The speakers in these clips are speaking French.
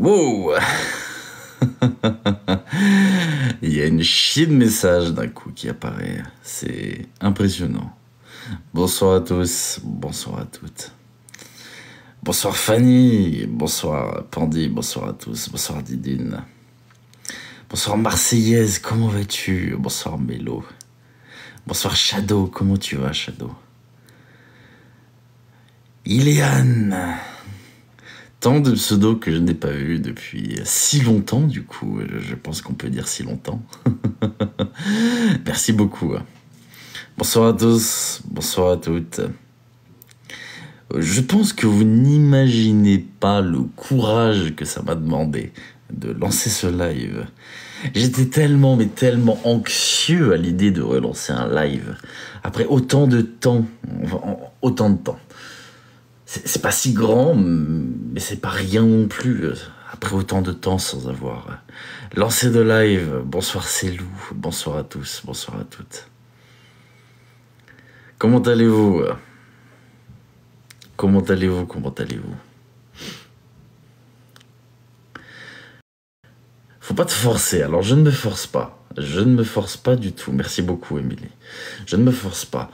Wow. Il y a une chier de messages d'un coup qui apparaît. C'est impressionnant. Bonsoir à tous, bonsoir à toutes. Bonsoir Fanny, bonsoir Pandy, bonsoir à tous, bonsoir Didine. Bonsoir Marseillaise, comment vas-tu? Bonsoir Mélo. Bonsoir Shadow, comment tu vas Shadow? Iléane. Tant de pseudos que je n'ai pas vu depuis si longtemps, du coup, je pense qu'on peut dire si longtemps. Merci beaucoup. Bonsoir à tous, bonsoir à toutes. Je pense que vous n'imaginez pas le courage que ça m'a demandé de lancer ce live. J'étais tellement, mais tellement anxieux à l'idée de relancer un live. Après autant de temps, autant de temps. C'est pas si grand, mais c'est pas rien non plus. Après autant de temps sans avoir lancé de live. Bonsoir Célou, bonsoir à tous, bonsoir à toutes. Comment allez-vous? Comment allez-vous? Comment allez-vous? Faut pas te forcer, alors je ne me force pas. Je ne me force pas du tout. Merci beaucoup, Émilie. Je ne me force pas.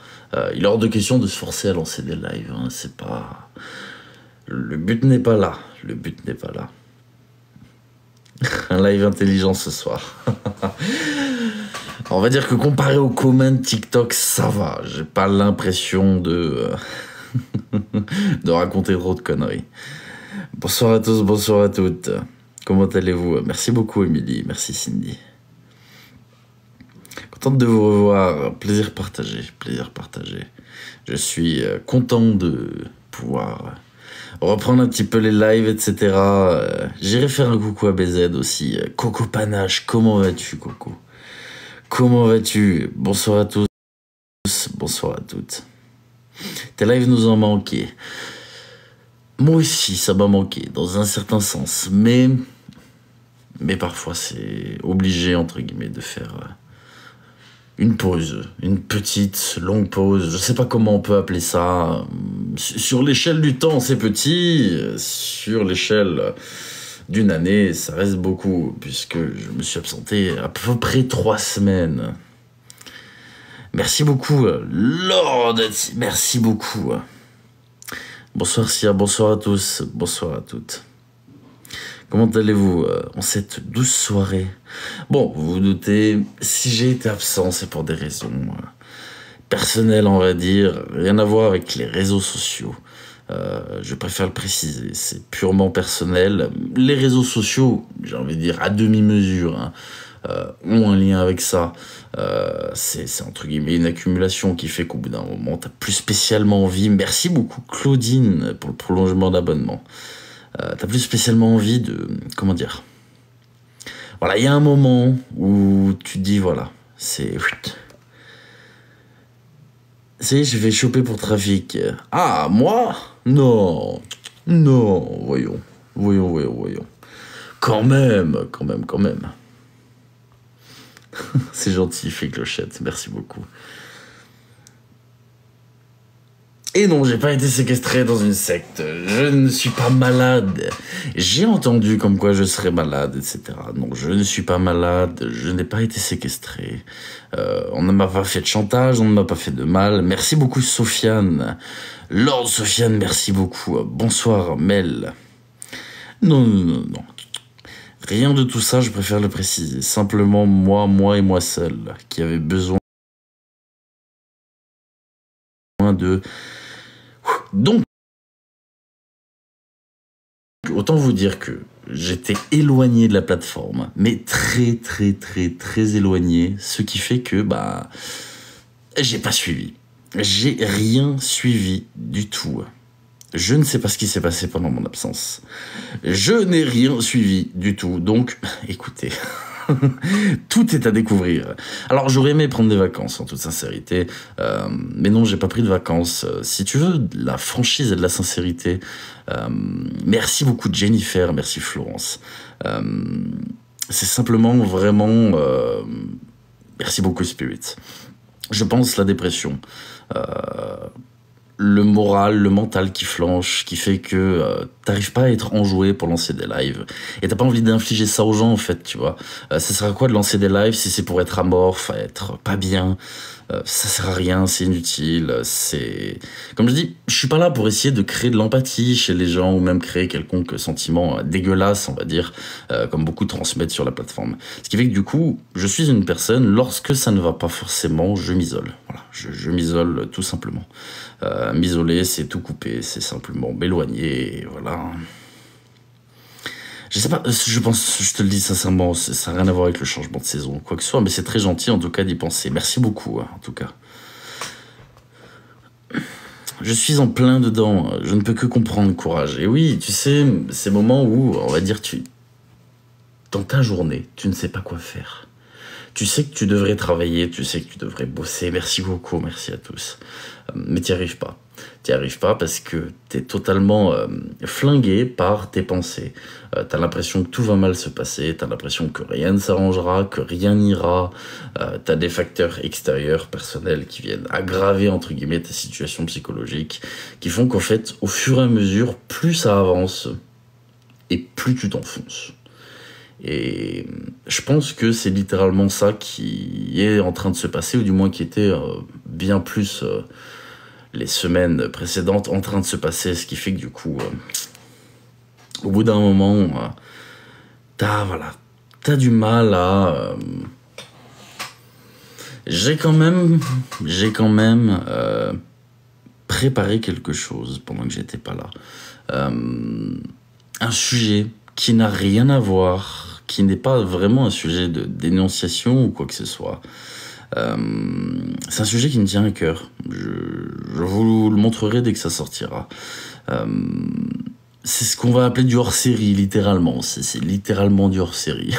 Il est hors de question de se forcer à lancer des lives. Hein. C'est pas... Le but n'est pas là. Le but n'est pas là. Un live intelligent ce soir. On va dire que comparé au commun de TikTok, ça va. J'ai pas l'impression de... de raconter trop de conneries. Bonsoir à tous, bonsoir à toutes. Comment allez-vous? Merci beaucoup, Émilie. Merci, Cindy. Contente de vous revoir. Plaisir partagé, plaisir partagé. Je suis content de pouvoir reprendre un petit peu les lives, etc. J'irai faire un coucou à BZ aussi. Coco Panache, comment vas-tu, Coco? Comment vas-tu? Bonsoir à tous, bonsoir à toutes. Tes lives nous ont manqué. Moi aussi, ça m'a manqué, dans un certain sens. Mais parfois, c'est obligé, entre guillemets, de faire une pause. Une petite, longue pause. Je sais pas comment on peut appeler ça. Sur l'échelle du temps, c'est petit. Sur l'échelle d'une année, ça reste beaucoup. Puisque je me suis absenté à peu près 3 semaines. Merci beaucoup, Lord. Merci beaucoup. Bonsoir Sia, bonsoir à tous, bonsoir à toutes. Comment allez-vous en cette douce soirée? Bon, vous vous doutez, si j'ai été absent, c'est pour des raisons personnelles, on va dire, rien à voir avec les réseaux sociaux. Je préfère le préciser, c'est purement personnel. Les réseaux sociaux, j'ai envie de dire à demi-mesure, hein, ont un lien avec ça. C'est entre guillemets une accumulation qui fait qu'au bout d'un moment, t'as plus spécialement envie. Merci beaucoup Claudine pour le prolongement d'abonnement. T'as plus spécialement envie de... Comment dire? Voilà, il y a un moment où tu te dis, voilà, c'est... Je vais choper pour trafic. Ah, moi? Non. Non, voyons. Voyons. Quand même. C'est gentil, fait clochette, merci beaucoup. Et non, j'ai pas été séquestré dans une secte, je ne suis pas malade. J'ai entendu comme quoi je serais malade, etc. Non, je ne suis pas malade, je n'ai pas été séquestré. On ne m'a pas fait de chantage, on ne m'a pas fait de mal. Merci beaucoup Sofiane. Lord Sofiane, merci beaucoup. Bonsoir Mel. Non. Rien de tout ça, je préfère le préciser. Simplement moi et moi seul, qui avait besoin de... Donc, autant vous dire que j'étais éloigné de la plateforme, mais très éloigné, ce qui fait que, j'ai pas suivi. J'ai rien suivi du tout. Je ne sais pas ce qui s'est passé pendant mon absence. Je n'ai rien suivi du tout. Donc, écoutez, tout est à découvrir. Alors, j'aurais aimé prendre des vacances, en toute sincérité. Mais non, j'ai pas pris de vacances. Si tu veux de la franchise et de la sincérité, merci beaucoup Jennifer, merci Florence. C'est simplement vraiment... merci beaucoup Spirit. Je pense la dépression. le moral, le mental qui flanche, qui fait que t'arrives pas à être enjoué pour lancer des lives. Et t'as pas envie d'infliger ça aux gens, en fait, tu vois. Ça sert à quoi de lancer des lives si c'est pour être amorphe, être pas bien? Ça sert à rien, c'est inutile, c'est... Comme je dis, je suis pas là pour essayer de créer de l'empathie chez les gens ou même créer quelconque sentiment dégueulasse, on va dire, comme beaucoup transmettent sur la plateforme. Ce qui fait que du coup, je suis une personne, lorsque ça ne va pas forcément, je m'isole. Voilà, je m'isole tout simplement. M'isoler, c'est tout couper, c'est simplement m'éloigner, et voilà. Je sais pas, je pense, je te le dis sincèrement, ça n'a rien à voir avec le changement de saison, quoi que ce soit, mais c'est très gentil en tout cas d'y penser. Merci beaucoup, hein, en tout cas. Je suis en plein dedans, je ne peux que comprendre, courage. Et oui, tu sais, ces moments où, on va dire, dans ta journée, tu ne sais pas quoi faire. Tu sais que tu devrais travailler, tu sais que tu devrais bosser. Merci beaucoup, merci à tous. Mais t'y arrives pas. T'y arrives pas parce que t'es totalement flingué par tes pensées. T'as l'impression que tout va mal se passer, t'as l'impression que rien ne s'arrangera, que rien n'ira. T'as des facteurs extérieurs, personnels, qui viennent aggraver, entre guillemets, ta situation psychologique, qui font qu'en fait, au fur et à mesure, plus ça avance, et plus tu t'enfonces. Et je pense que c'est littéralement ça qui est en train de se passer, ou du moins qui était bien plus les semaines précédentes en train de se passer, ce qui fait que du coup, au bout d'un moment, t'as du mal à... J'ai quand même préparé quelque chose pendant que j'étais pas là. Un sujet qui n'a rien à voir, qui n'est pas vraiment un sujet de dénonciation ou quoi que ce soit. C'est un sujet qui me tient à cœur. Je vous le montrerai dès que ça sortira. C'est ce qu'on va appeler du hors-série, littéralement. C'est littéralement du hors-série.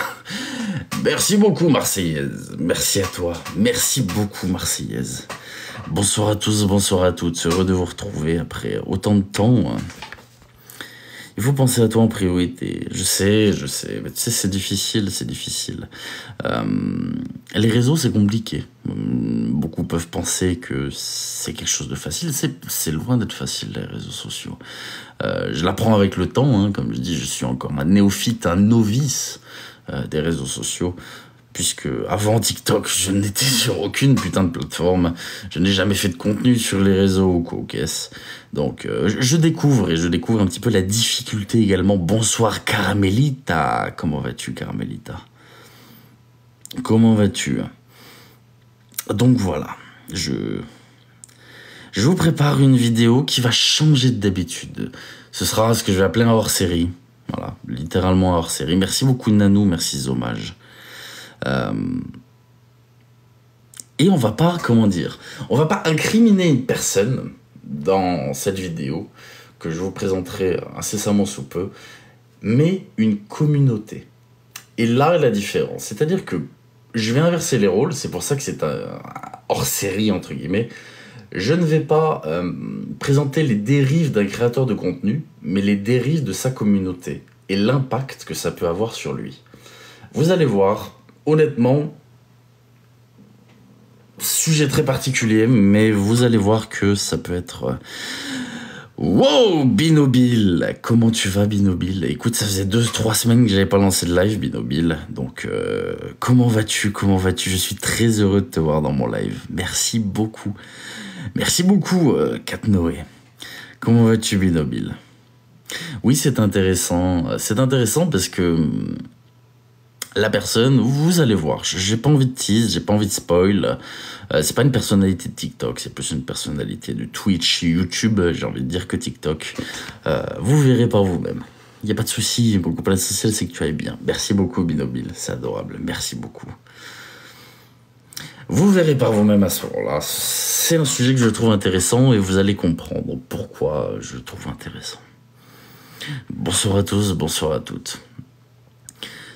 Merci beaucoup, Marseillaise. Merci à toi. Merci beaucoup, Marseillaise. Bonsoir à tous, bonsoir à toutes. Heureux de vous retrouver après autant de temps. Il faut penser à toi en priorité. Je sais, mais tu sais, c'est difficile. Les réseaux, c'est compliqué. Beaucoup peuvent penser que c'est quelque chose de facile. C'est loin d'être facile, les réseaux sociaux. Je l'apprends avec le temps, hein. Comme je dis, je suis encore un néophyte, un novice des réseaux sociaux. Puisque avant TikTok, je n'étais sur aucune putain de plateforme. Je n'ai jamais fait de contenu sur les réseaux ou quoi, qu'est-ce. Donc, je découvre un petit peu la difficulté également. Bonsoir, Caramelita. Comment vas-tu, Caramelita? Comment vas-tu? Donc voilà, je vous prépare une vidéo qui va changer d'habitude. Ce sera ce que je vais appeler un hors-série. Voilà, littéralement un hors-série. Merci beaucoup, Nanou. Merci, Zomage. Et on va pas, on va pas incriminer une personne dans cette vidéo que je vous présenterai incessamment sous peu, mais une communauté. Et là est la différence, c'est-à-dire que je vais inverser les rôles, c'est pour ça que c'est un hors-série entre guillemets. Je ne vais pas présenter les dérives d'un créateur de contenu, mais les dérives de sa communauté et l'impact que ça peut avoir sur lui. Vous allez voir. Honnêtement, sujet très particulier, mais vous allez voir que ça peut être... Wow, Binobile! Comment tu vas, Binobile? Écoute, ça faisait 2-3 semaines que j'avais pas lancé de live, Binobile. Donc, comment vas-tu? Je suis très heureux de te voir dans mon live. Merci beaucoup. Merci beaucoup, Kat Noé. Comment vas-tu, Binobile? Oui, c'est intéressant. C'est intéressant parce que... La personne, vous allez voir, j'ai pas envie de tease, j'ai pas envie de spoil. C'est pas une personnalité de TikTok, c'est plus une personnalité de Twitch, YouTube, j'ai envie de dire que TikTok. Vous verrez par vous-même. Il n'y a pas de souci, mon couple social, c'est que tu ailles bien. Merci beaucoup, Binobile, c'est adorable, merci beaucoup. Vous verrez par vous-même à ce moment-là. C'est un sujet que je trouve intéressant et vous allez comprendre pourquoi je le trouve intéressant. Bonsoir à tous, bonsoir à toutes.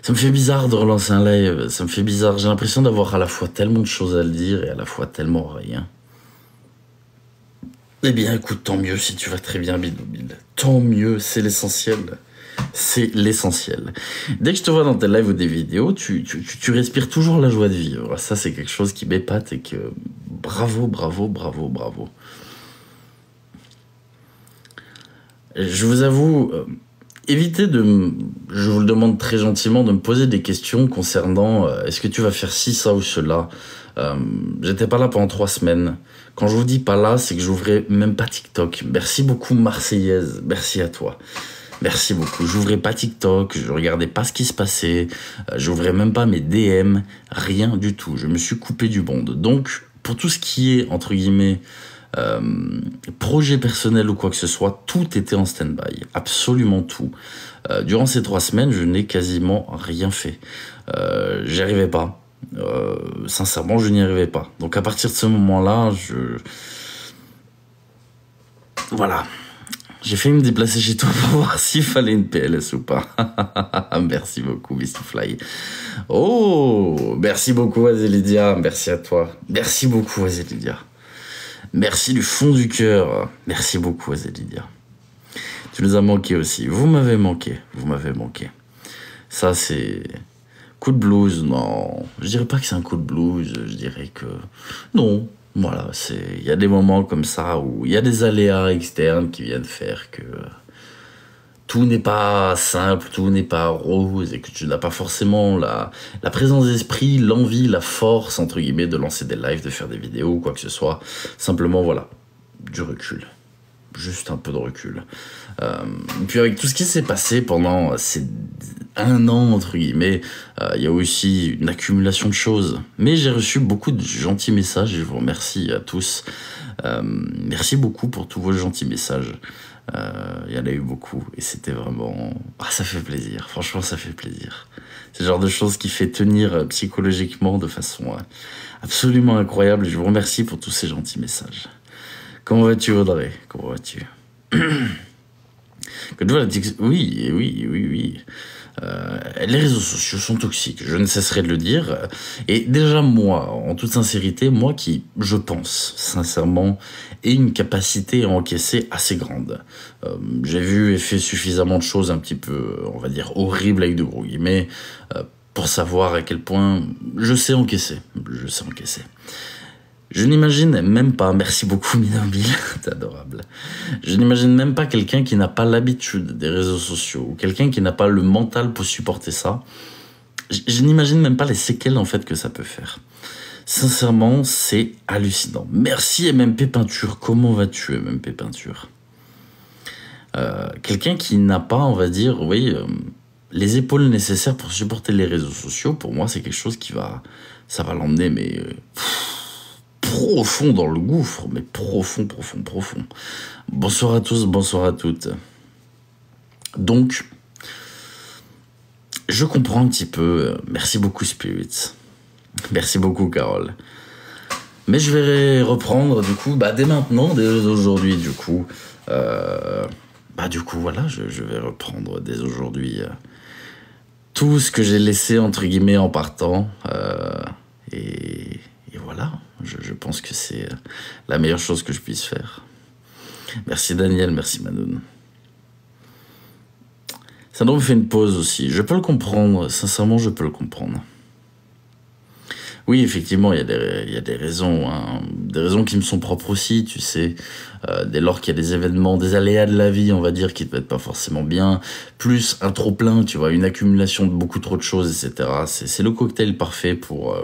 Ça me fait bizarre de relancer un live, ça me fait bizarre. J'ai l'impression d'avoir à la fois tellement de choses à le dire et à la fois tellement rien. Eh bien, écoute, tant mieux si tu vas très bien, Binobile. Tant mieux, c'est l'essentiel. C'est l'essentiel. Dès que je te vois dans tes lives ou des vidéos, tu respires toujours la joie de vivre. Ça, c'est quelque chose qui m'épate et que... Bravo, bravo, bravo, bravo. je vous avoue, évitez je vous le demande très gentiment, de me poser des questions concernant est-ce que tu vas faire ci, ça ou cela. J'étais pas là pendant 3 semaines. Quand je vous dis pas là, c'est que j'ouvrais même pas TikTok. Merci beaucoup Marseillaise, merci à toi. Merci beaucoup. J'ouvrais pas TikTok, je regardais pas ce qui se passait, j'ouvrais même pas mes DM, rien du tout. Je me suis coupé du monde. Donc, pour tout ce qui est, entre guillemets, projet personnel ou quoi que ce soit, tout était en stand-by. Absolument tout. Durant ces 3 semaines, je n'ai quasiment rien fait. J'y arrivais pas. Sincèrement, je n'y arrivais pas. Donc, à partir de ce moment-là, voilà. J'ai failli me déplacer chez toi pour voir s'il fallait une PLS ou pas. Merci beaucoup, Mistifly. Oh, merci beaucoup, Azelidia. Merci à toi. Merci beaucoup, Azelidia. Merci du fond du cœur. Merci beaucoup, Azelidia. Tu nous as manqué aussi. Vous m'avez manqué. Vous m'avez manqué. Ça, c'est... Coup de blues, non. Je dirais pas que c'est un coup de blues. Je dirais que... Non. Voilà, il y a des moments comme ça où il y a des aléas externes qui viennent faire que tout n'est pas simple, tout n'est pas rose et que tu n'as pas forcément la présence d'esprit, l'envie, la force, entre guillemets, de lancer des lives, de faire des vidéos ou quoi que ce soit. Simplement, voilà, du recul. Juste un peu de recul. Et puis avec tout ce qui s'est passé pendant ces 1 an, entre guillemets, il y a aussi une accumulation de choses. Mais j'ai reçu beaucoup de gentils messages et je vous remercie à tous. Merci beaucoup pour tous vos gentils messages. Il y en a eu beaucoup et c'était vraiment... Ah, ça fait plaisir, franchement ça fait plaisir. C'est le genre de choses qui fait tenir psychologiquement de façon absolument incroyable. Et je vous remercie pour tous ces gentils messages. Comment vas-tu, Audrey? Comment vas-tu? Oui. Les réseaux sociaux sont toxiques, je ne cesserai de le dire. Et déjà moi, en toute sincérité, moi qui, je pense, sincèrement, ai une capacité à encaisser assez grande. J'ai vu et fait suffisamment de choses un petit peu, on va dire, horribles avec de gros guillemets, pour savoir à quel point je sais encaisser. Je sais encaisser. Je n'imagine même pas, merci beaucoup Minambil, t'es adorable. Je n'imagine même pas quelqu'un qui n'a pas l'habitude des réseaux sociaux, ou quelqu'un qui n'a pas le mental pour supporter ça. Je n'imagine même pas les séquelles en fait que ça peut faire. Sincèrement, c'est hallucinant. Merci MMP Peinture, comment vas-tu MMP Peinture? Quelqu'un qui n'a pas, on va dire, les épaules nécessaires pour supporter les réseaux sociaux, pour moi c'est quelque chose ça va l'emmener, mais... profond dans le gouffre, mais profond. Bonsoir à tous, bonsoir à toutes. Donc, je comprends un petit peu. Merci beaucoup Spirits. Merci beaucoup Carole. Mais je vais reprendre du coup, dès maintenant, dès aujourd'hui du coup. Voilà, je vais reprendre dès aujourd'hui tout ce que j'ai laissé entre guillemets en partant. Et voilà. Je pense que c'est la meilleure chose que je puisse faire. Merci Daniel, merci Manoun. Syndrome fait une pause aussi. Je peux le comprendre, sincèrement, je peux le comprendre. Oui, effectivement, il y a des raisons, des raisons qui me sont propres aussi, tu sais. Dès lors qu'il y a des événements, des aléas de la vie, on va dire, qui ne te mettent pas forcément bien, plus un trop-plein, tu vois, une accumulation de beaucoup trop de choses, etc. C'est le cocktail parfait pour...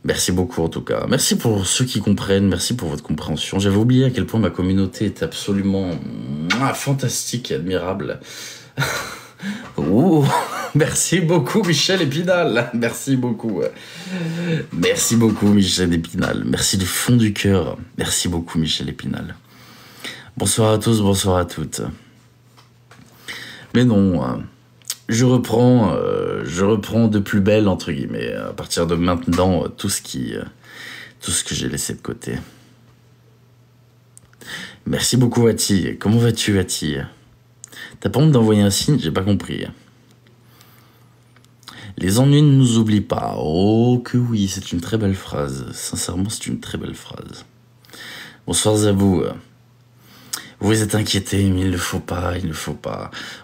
Merci beaucoup en tout cas. Merci pour ceux qui comprennent, merci pour votre compréhension. J'avais oublié à quel point ma communauté est absolument fantastique et admirable. Ouh, merci beaucoup Michel Épinal. Merci beaucoup. Merci beaucoup Michel Épinal. Merci du fond du cœur. Merci beaucoup Michel Épinal. Bonsoir à tous, bonsoir à toutes. Mais non... Je reprends de plus belle, entre guillemets, à partir de maintenant, tout ce que j'ai laissé de côté. Merci beaucoup, Ati. Comment vas-tu, Ati? T'as pas honte d'envoyer un signe? J'ai pas compris. Les ennuis ne nous oublient pas. Oh, que oui, c'est une très belle phrase. Sincèrement, c'est une très belle phrase. Bonsoir, Zabou. Vous êtes inquiétés, mais il ne faut pas.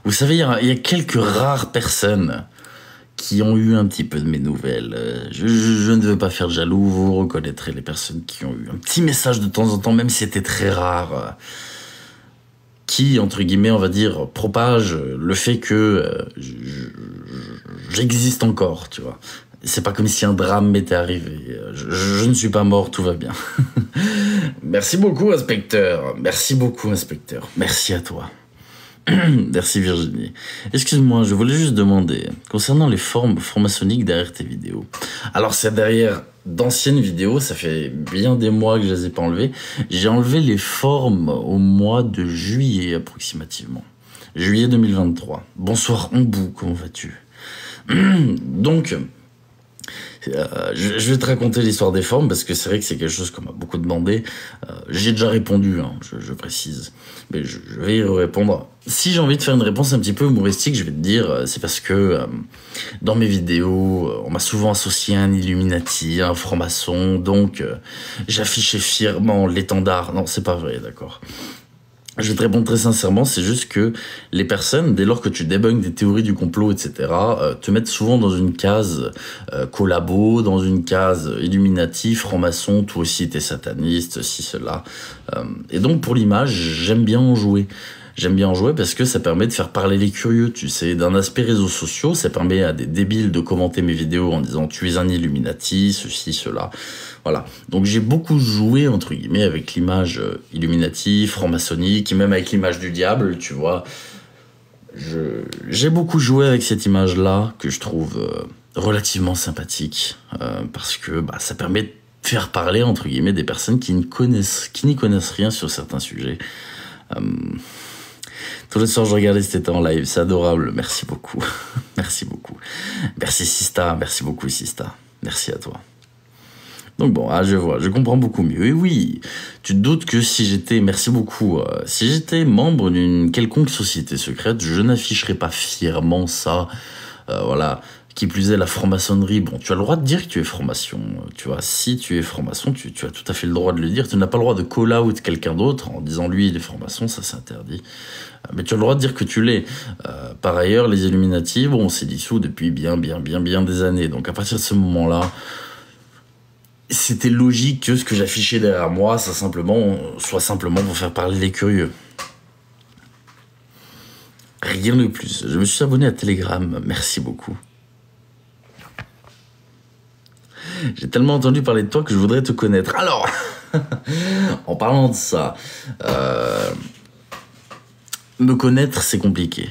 Vous savez, il y a quelques rares personnes qui ont eu un petit peu de mes nouvelles. Je ne veux pas faire de jaloux, vous reconnaîtrez les personnes qui ont eu un petit message de temps en temps, même si c'était très rare. qui, entre guillemets, on va dire, propage le fait que j'existe encore, tu vois. C'est pas comme si un drame m'était arrivé. Je ne suis pas mort, tout va bien. Merci beaucoup, inspecteur. Merci beaucoup, inspecteur. Merci à toi. Merci Virginie. Excuse-moi, je voulais juste demander, concernant les formes franc-maçonniques derrière tes vidéos. Alors c'est derrière d'anciennes vidéos, ça fait bien des mois que je les ai pas enlevées. J'ai enlevé les formes au mois de juillet approximativement. Juillet 2023. Bonsoir Ombou, comment vas-tu? Donc... je vais te raconter l'histoire des formes parce que c'est vrai que c'est quelque chose qu'on m'a beaucoup demandé. J'ai déjà répondu, hein, je précise, mais je vais y répondre. Si j'ai envie de faire une réponse un petit peu humoristique, je vais te dire, c'est parce que dans mes vidéos, on m'a souvent associé à un Illuminati, à un franc-maçon, donc j'affichais fièrement l'étendard. Non, c'est pas vrai, d'accord. Je vais te répondre très sincèrement, c'est juste que les personnes, dès lors que tu débunks des théories du complot, etc., te mettent souvent dans une case collabo, dans une case Illuminati, franc-maçon, toi aussi t'es sataniste, ci, cela. Et donc pour l'image, j'aime bien en jouer. J'aime bien en jouer parce que ça permet de faire parler les curieux, tu sais. D'un aspect réseaux sociaux, ça permet à des débiles de commenter mes vidéos en disant « tu es un Illuminati, ceci, cela ». Voilà. Donc j'ai beaucoup joué, entre guillemets, avec l'image Illuminati, franc-maçonnique, et même avec l'image du diable, tu vois. J'ai beaucoup joué avec cette image-là, que je trouve relativement sympathique, parce que ça permet de faire parler, entre guillemets, des personnes qui n'y connaissent rien sur certains sujets. Tous les soirs, je regardais cet été en live. C'est adorable. Merci beaucoup. Merci beaucoup. Merci Sista. Merci beaucoup Sista. Merci à toi. Donc bon, je vois. Je comprends beaucoup mieux. Et oui, tu te doutes que si j'étais, merci beaucoup, si j'étais membre d'une quelconque société secrète, je n'afficherais pas fièrement ça. Voilà. Qui plus est, la franc-maçonnerie, bon, tu as le droit de dire que tu es franc-maçon, tu vois, si tu es franc-maçon, tu as tout à fait le droit de le dire, tu n'as pas le droit de call-out quelqu'un d'autre en disant lui il est franc-maçon, ça c'est interdit, mais tu as le droit de dire que tu l'es. Par ailleurs, les Illuminati, bon, on s'est dissous depuis bien des années, donc à partir de ce moment-là, c'était logique que ce que j'affichais derrière moi, soit simplement pour faire parler les curieux. Rien de plus. Je me suis abonné à Telegram, merci beaucoup. J'ai tellement entendu parler de toi que je voudrais te connaître. Alors, en parlant de ça, me connaître, c'est compliqué.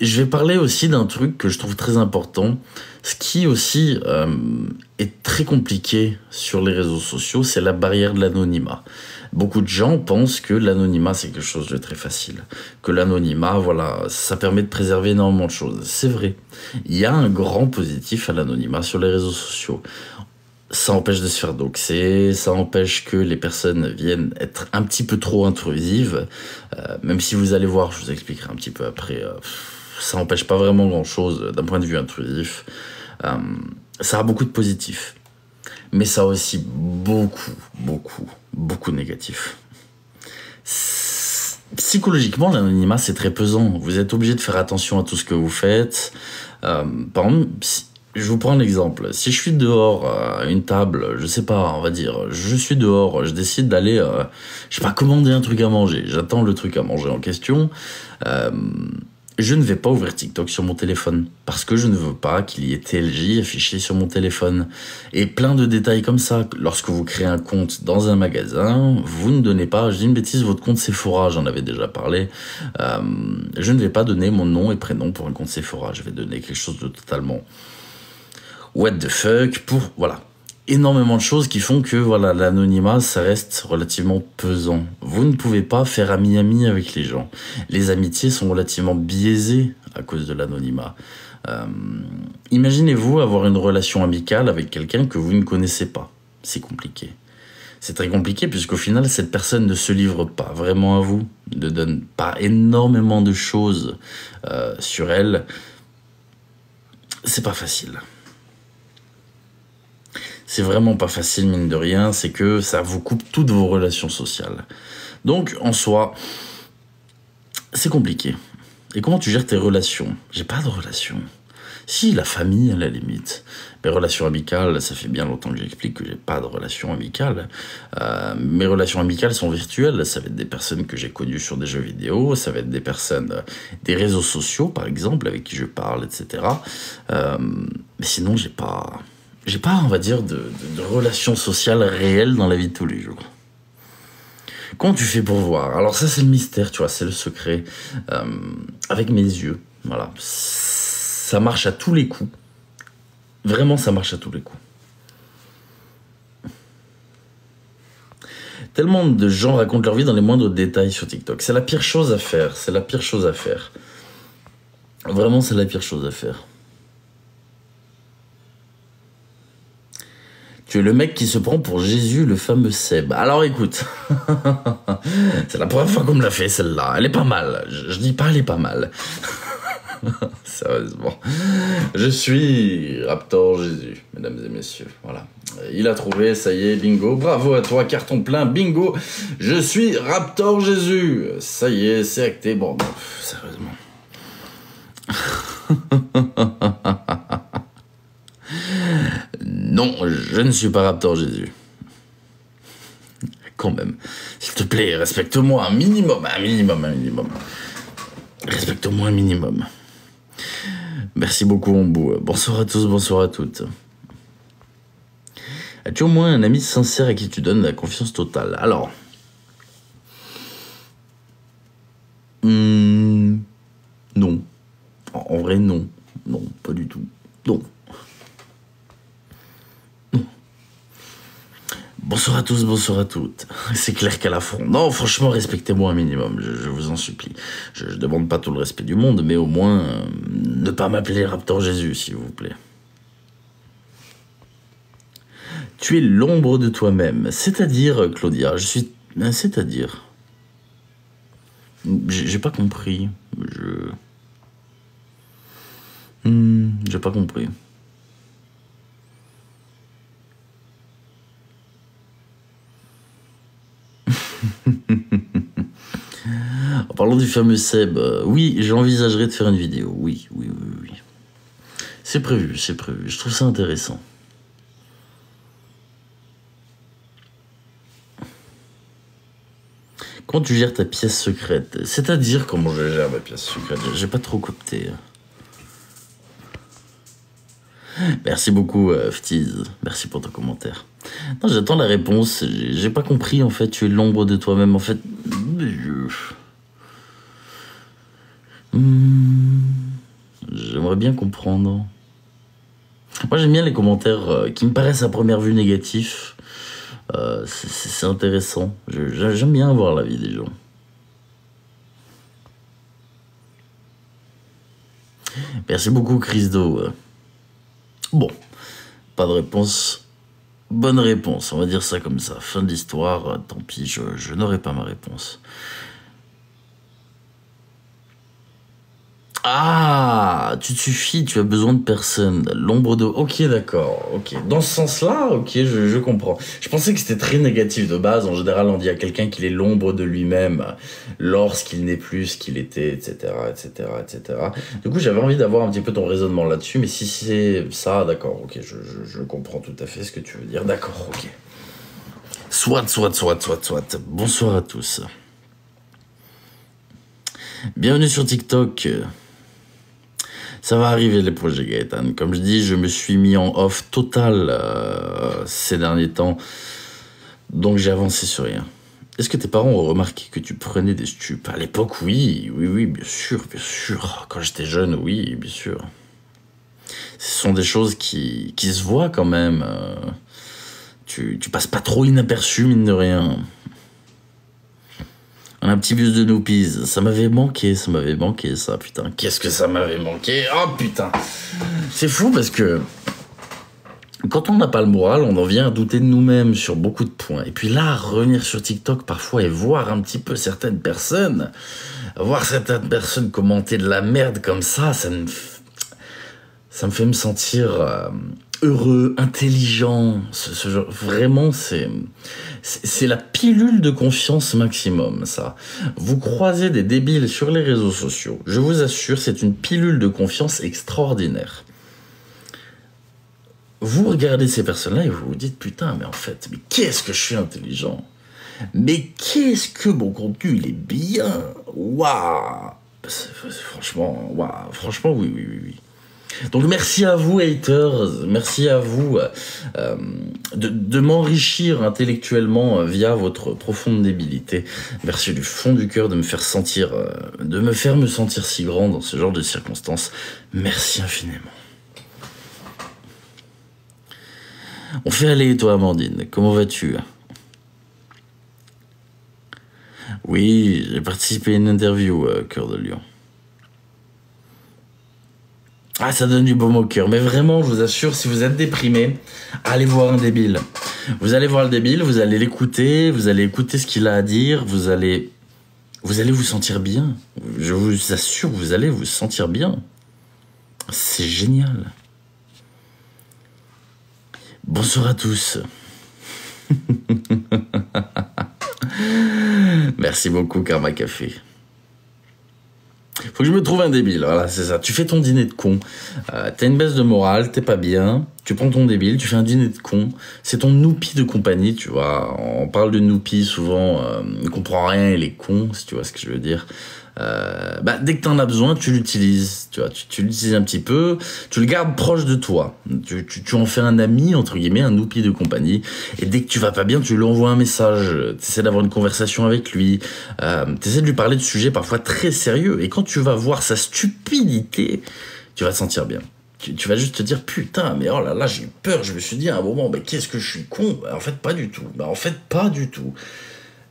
Je vais parler aussi d'un truc que je trouve très important. Ce qui aussi est très compliqué sur les réseaux sociaux, c'est la barrière de l'anonymat. Beaucoup de gens pensent que l'anonymat, c'est quelque chose de très facile. Que l'anonymat, voilà, ça permet de préserver énormément de choses. C'est vrai. Il y a un grand positif à l'anonymat sur les réseaux sociaux. Ça empêche de se faire doxer, ça empêche que les personnes viennent être un petit peu trop intrusives. Même si vous allez voir, je vous expliquerai un petit peu après, ça n'empêche pas vraiment grand-chose d'un point de vue intrusif. Ça a beaucoup de positifs. Mais ça a aussi beaucoup de négatifs. Psychologiquement, l'anonymat, c'est très pesant. Vous êtes obligé de faire attention à tout ce que vous faites. Par exemple, je vous prends un exemple. Si je suis dehors à une table, je sais pas, on va dire, je suis dehors, je décide d'aller, je sais pas, commander un truc à manger. J'attends le truc à manger en question. Je ne vais pas ouvrir TikTok sur mon téléphone parce que je ne veux pas qu'il y ait TLJ affiché sur mon téléphone. Et plein de détails comme ça. Lorsque vous créez un compte dans un magasin, vous ne donnez pas, je dis une bêtise, votre compte Sephora, j'en avais déjà parlé. Je ne vais pas donner mon nom et prénom pour un compte Sephora. Je vais donner quelque chose de totalement what the fuck pour, voilà. Énormément de choses qui font que voilà, l'anonymat, ça reste relativement pesant. Vous ne pouvez pas faire ami-ami avec les gens. Les amitiés sont relativement biaisées à cause de l'anonymat. Imaginez-vous avoir une relation amicale avec quelqu'un que vous ne connaissez pas. C'est compliqué. C'est très compliqué puisqu'au final, cette personne ne se livre pas vraiment à vous, ne donne pas énormément de choses sur elle. C'est pas facile. C'est vraiment pas facile, mine de rien, c'est que ça vous coupe toutes vos relations sociales. Donc, en soi, c'est compliqué. Et comment tu gères tes relations? J'ai pas de relations. Si, la famille, à la limite. Mes relations amicales, ça fait bien longtemps que j'explique que j'ai pas de relations amicales. Mes relations amicales sont virtuelles. Ça va être des personnes que j'ai connues sur des jeux vidéo, ça va être des personnes des réseaux sociaux, par exemple, avec qui je parle, etc. Mais sinon, j'ai pas, on va dire, de relations sociales réelles dans la vie de tous les jours. Comment tu fais pour voir? Alors ça, c'est le mystère, tu vois, c'est le secret. Avec mes yeux, voilà. Ça marche à tous les coups. Vraiment, ça marche à tous les coups. Tellement de gens racontent leur vie dans les moindres détails sur TikTok. C'est la pire chose à faire. C'est la pire chose à faire. Vraiment, c'est la pire chose à faire. Tu es le mec qui se prend pour Jésus, le fameux Seb. Alors écoute, c'est la première fois qu'on me l'a fait celle-là. Elle est pas mal. Je dis pas elle est pas mal. Sérieusement. Je suis Raptor Jésus, mesdames et messieurs. Voilà. Il a trouvé, ça y est, bingo. Bravo à toi, carton plein, bingo. Je suis Raptor Jésus. Ça y est, c'est acté. Bon, sérieusement. Non, je ne suis pas Raptor Jésus. Quand même. S'il te plaît, respecte-moi un minimum. Respecte-moi un minimum. Merci beaucoup, Ombou. Bonsoir à tous, bonsoir à toutes. As-tu au moins un ami sincère à qui tu donnes la confiance totale? Alors... non. En vrai, non. Non, pas du tout. Non. Bonsoir à tous, bonsoir à toutes. C'est clair qu'à la front. Non, franchement, respectez-moi un minimum, je vous en supplie. Je demande pas tout le respect du monde, mais au moins, ne pas m'appeler Raptor Jésus, s'il vous plaît. Tu es l'ombre de toi-même. C'est-à-dire, Claudia, je suis... C'est-à-dire... J'ai pas compris. J'ai pas compris. En parlant du fameux Seb, oui, j'envisagerais de faire une vidéo. Oui. C'est prévu. Je trouve ça intéressant. Comment tu gères ta pièce secrète? C'est-à-dire comment je gère ma pièce secrète? J'ai pas trop copté. Merci beaucoup, Ftiz. Merci pour ton commentaire. Non, j'attends la réponse. J'ai pas compris, en fait. Tu es l'ombre de toi-même, en fait. J'aimerais bien comprendre. Moi, j'aime bien les commentaires qui me paraissent à première vue négatifs. C'est intéressant. J'aime bien voir la vie des gens. Merci beaucoup, Chrisdo. Bon, pas de réponse. Bonne réponse, on va dire ça comme ça. Fin de l'histoire, tant pis, je n'aurai pas ma réponse. Ah, tu te suffis, tu as besoin de personne. L'ombre de... Ok, d'accord, ok. Dans ce sens-là, ok, je comprends. Je pensais que c'était très négatif de base. En général, on dit à quelqu'un qu'il est l'ombre de lui-même lorsqu'il n'est plus ce qu'il était, etc., etc., etc. Du coup, j'avais envie d'avoir un petit peu ton raisonnement là-dessus, mais si c'est ça, d'accord, ok, je comprends tout à fait ce que tu veux dire. D'accord, ok. Soit. Bonsoir à tous. Bienvenue sur TikTok. Ça va arriver les projets Gaëtan. Comme je dis, je me suis mis en off total ces derniers temps. Donc j'ai avancé sur rien. Est-ce que tes parents ont remarqué que tu prenais des stupes? À l'époque, oui, bien sûr. Quand j'étais jeune, oui, bien sûr. Ce sont des choses qui se voient quand même. Tu passes pas trop inaperçu, mine de rien. Un petit bus de Noopies, ça m'avait manqué ça, putain. Qu'est-ce que ça m'avait manqué? Oh putain. C'est fou parce que quand on n'a pas le moral, on en vient à douter de nous-mêmes sur beaucoup de points. Et puis là, revenir sur TikTok parfois et voir un petit peu certaines personnes, commenter de la merde comme ça me fait me sentir heureux, intelligent. Ce genre, vraiment, c'est la pilule de confiance maximum, ça. Vous croisez des débiles sur les réseaux sociaux, je vous assure, c'est une pilule de confiance extraordinaire. vous regardez ces personnes-là et vous vous dites, putain, mais en fait, mais qu'est-ce que je suis intelligent? Mais qu'est-ce que mon contenu, il est bien? Waouh! Franchement, waouh, franchement, oui, oui, oui, oui. Donc merci à vous haters, merci à vous de m'enrichir intellectuellement via votre profonde débilité. Merci du fond du cœur de me faire sentir, me sentir si grand dans ce genre de circonstances. Merci infiniment. On fait aller, toi Amandine, comment vas-tu? Oui, j'ai participé à une interview, Cœur de Lion. Ah, ça donne du baume au cœur. Mais vraiment, je vous assure, si vous êtes déprimé, allez voir un débile. Vous allez voir le débile, vous allez l'écouter, vous allez écouter ce qu'il a à dire, vous allez vous sentir bien. Je vous assure, vous allez vous sentir bien. C'est génial. Bonsoir à tous. Merci beaucoup, Karma Café. Faut que je me trouve un débile, voilà, c'est ça. Tu fais ton dîner de con, t'as une baisse de morale, t'es pas bien, tu prends ton débile, tu fais un dîner de con, c'est ton noupi de compagnie, tu vois. On parle de noupi souvent, il comprend rien, il est con, si tu vois ce que je veux dire. Dès que t'en as besoin, tu l'utilises, tu vois, tu l'utilises un petit peu, tu le gardes proche de toi, tu en fais un ami, entre guillemets, un noupi de compagnie, et dès que tu vas pas bien, tu lui envoies un message, t'essaies d'avoir une conversation avec lui, t'essaies de lui parler de sujets parfois très sérieux, et quand tu vas voir sa stupidité, tu vas te sentir bien. Tu vas juste te dire, putain, mais oh là là, j'ai eu peur, je me suis dit à un moment, mais qu'est-ce que je suis con? En fait, pas du tout. En fait, pas du tout.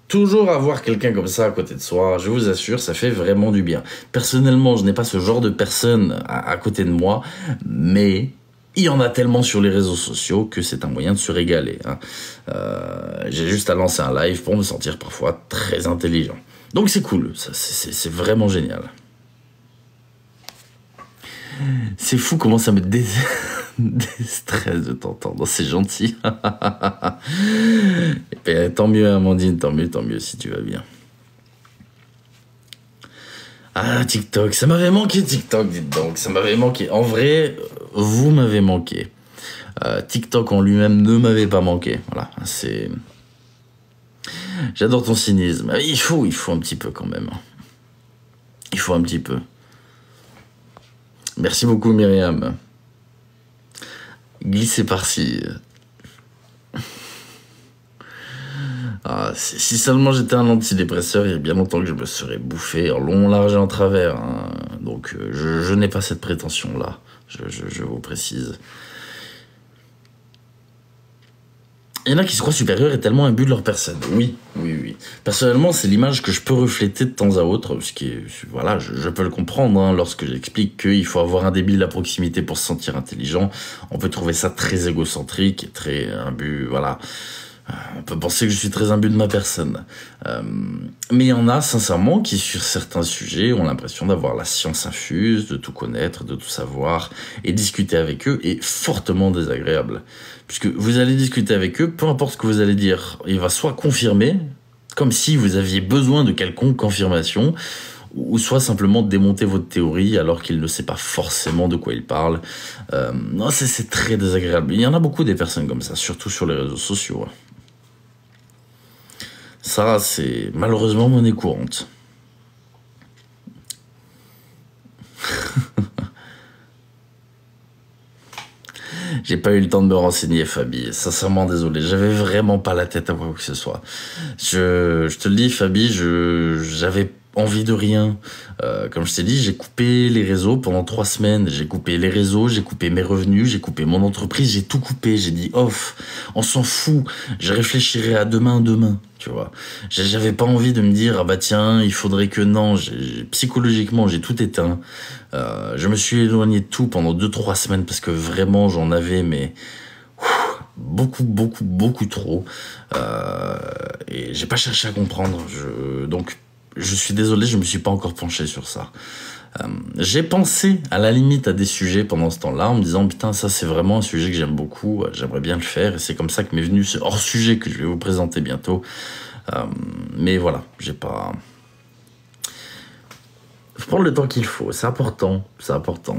Toujours avoir quelqu'un comme ça à côté de soi, je vous assure, ça fait vraiment du bien. Personnellement, je n'ai pas ce genre de personne à côté de moi, mais il y en a tellement sur les réseaux sociaux que c'est un moyen de se régaler. Hein. J'ai juste à lancer un live pour me sentir parfois très intelligent. Donc c'est cool, c'est vraiment génial. C'est fou comment ça me déstresse de t'entendre, c'est gentil. Et ben, tant mieux Amandine, tant mieux si tu vas bien. Ah TikTok, ça m'avait manqué TikTok, dites donc, ça m'avait manqué. En vrai, vous m'avez manqué. TikTok en lui-même ne m'avait pas manqué. Voilà, c'est... J'adore ton cynisme. Il faut un petit peu quand même. Il faut un petit peu. Merci beaucoup Myriam. Glissez par-ci. Ah, si seulement j'étais un antidépresseur, il y a bien longtemps que je me serais bouffé en long, large et en travers. Hein. Donc je n'ai pas cette prétention-là, je vous précise. Il y en a qui se croient supérieurs et tellement imbus de leur personne. Oui. Personnellement, c'est l'image que je peux refléter de temps à autre, parce que voilà, je peux le comprendre hein, lorsque j'explique qu'il faut avoir un débile à proximité pour se sentir intelligent. On peut trouver ça très égocentrique et très imbu, voilà. On peut penser que je suis très imbu de ma personne. Mais il y en a, sincèrement, qui, sur certains sujets, ont l'impression d'avoir la science infuse, de tout connaître, de tout savoir, et discuter avec eux est fortement désagréable. Puisque vous allez discuter avec eux, peu importe ce que vous allez dire, il va soit confirmer, comme si vous aviez besoin de quelconque confirmation, ou soit simplement démonter votre théorie alors qu'il ne sait pas forcément de quoi il parle. Non, c'est très désagréable. Il y en a beaucoup des personnes comme ça, surtout sur les réseaux sociaux. Ça, c'est malheureusement monnaie courante. J'ai pas eu le temps de me renseigner, Fabi. Sincèrement, désolé. J'avais vraiment pas la tête à quoi que ce soit. Je te le dis, Fabi, j'avais envie de rien. Comme je t'ai dit, j'ai coupé les réseaux pendant 3 semaines. J'ai coupé les réseaux, j'ai coupé mes revenus, j'ai coupé mon entreprise, j'ai tout coupé. J'ai dit off, on s'en fout. Je réfléchirai à demain, tu vois. J'avais pas envie de me dire, ah bah tiens, il faudrait que non. Psychologiquement, j'ai tout éteint. Je me suis éloigné de tout pendant 2-3 semaines parce que vraiment, j'en avais, mais... beaucoup trop. Et j'ai pas cherché à comprendre. Donc... Je suis désolé, je me suis pas encore penché sur ça. J'ai pensé à la limite à des sujets pendant ce temps-là en me disant putain ça c'est vraiment un sujet que j'aime beaucoup, j'aimerais bien le faire et c'est comme ça que m'est venu ce hors-sujet que je vais vous présenter bientôt. Mais voilà, j'ai pas... Faut prendre le temps qu'il faut, c'est important, c'est important.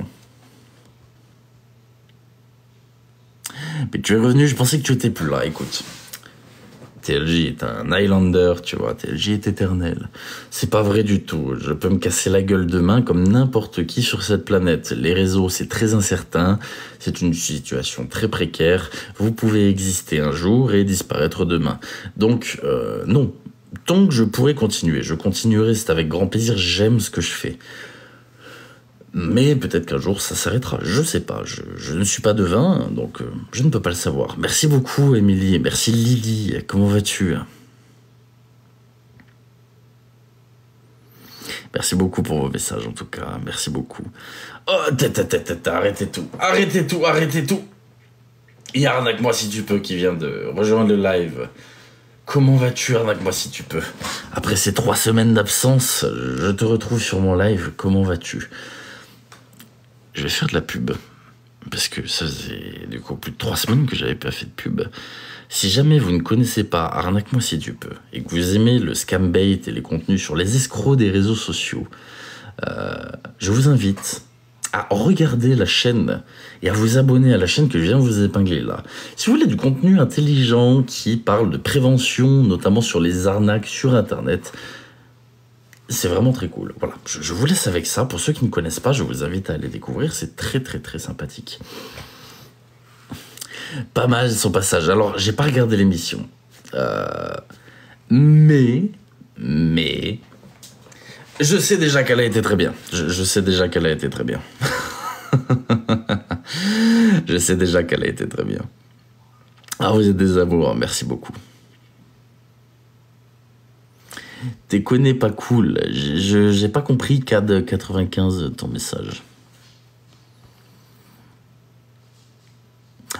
Mais tu es revenu, je pensais que tu étais plus là, écoute. TLJ est un Highlander, tu vois, TLJ est éternel. C'est pas vrai du tout, je peux me casser la gueule demain comme n'importe qui sur cette planète. Les réseaux, c'est très incertain, c'est une situation très précaire, vous pouvez exister un jour et disparaître demain. Donc, non, tant que je pourrai continuer, je continuerai, c'est avec grand plaisir, j'aime ce que je fais. Mais peut-être qu'un jour ça s'arrêtera, je sais pas, je ne suis pas devin, donc je ne peux pas le savoir. Merci beaucoup Émilie, merci Lily, comment vas-tu? Merci beaucoup pour vos messages en tout cas, merci beaucoup. Oh, arrêtez tout, arrêtez tout, arrêtez tout. Il y a Arnaque-moi si tu peux qui vient de rejoindre le live. Comment vas-tu, Arnaque-moi si tu peux? Après ces 3 semaines d'absence, je te retrouve sur mon live, comment vas-tu? Je vais faire de la pub, parce que ça faisait du coup plus de 3 semaines que j'avais pas fait de pub. Si jamais vous ne connaissez pas Arnaque-moi si tu peux, et que vous aimez le scam bait et les contenus sur les escrocs des réseaux sociaux, je vous invite à regarder la chaîne et à vous abonner à la chaîne que je viens vous épingler là. Si vous voulez du contenu intelligent qui parle de prévention, notamment sur les arnaques sur Internet, c'est vraiment très cool. Voilà, je vous laisse avec ça. Pour ceux qui ne connaissent pas, je vous invite à aller découvrir. C'est très très très sympathique. Pas mal son passage. Alors, j'ai pas regardé l'émission. Mais... Je sais déjà qu'elle a été très bien. Je sais déjà qu'elle a été très bien. Je sais déjà qu'elle a été très bien. Ah, vous êtes des amours. Merci beaucoup. T'es connais pas cool. J'ai pas compris CAD 95 ton message.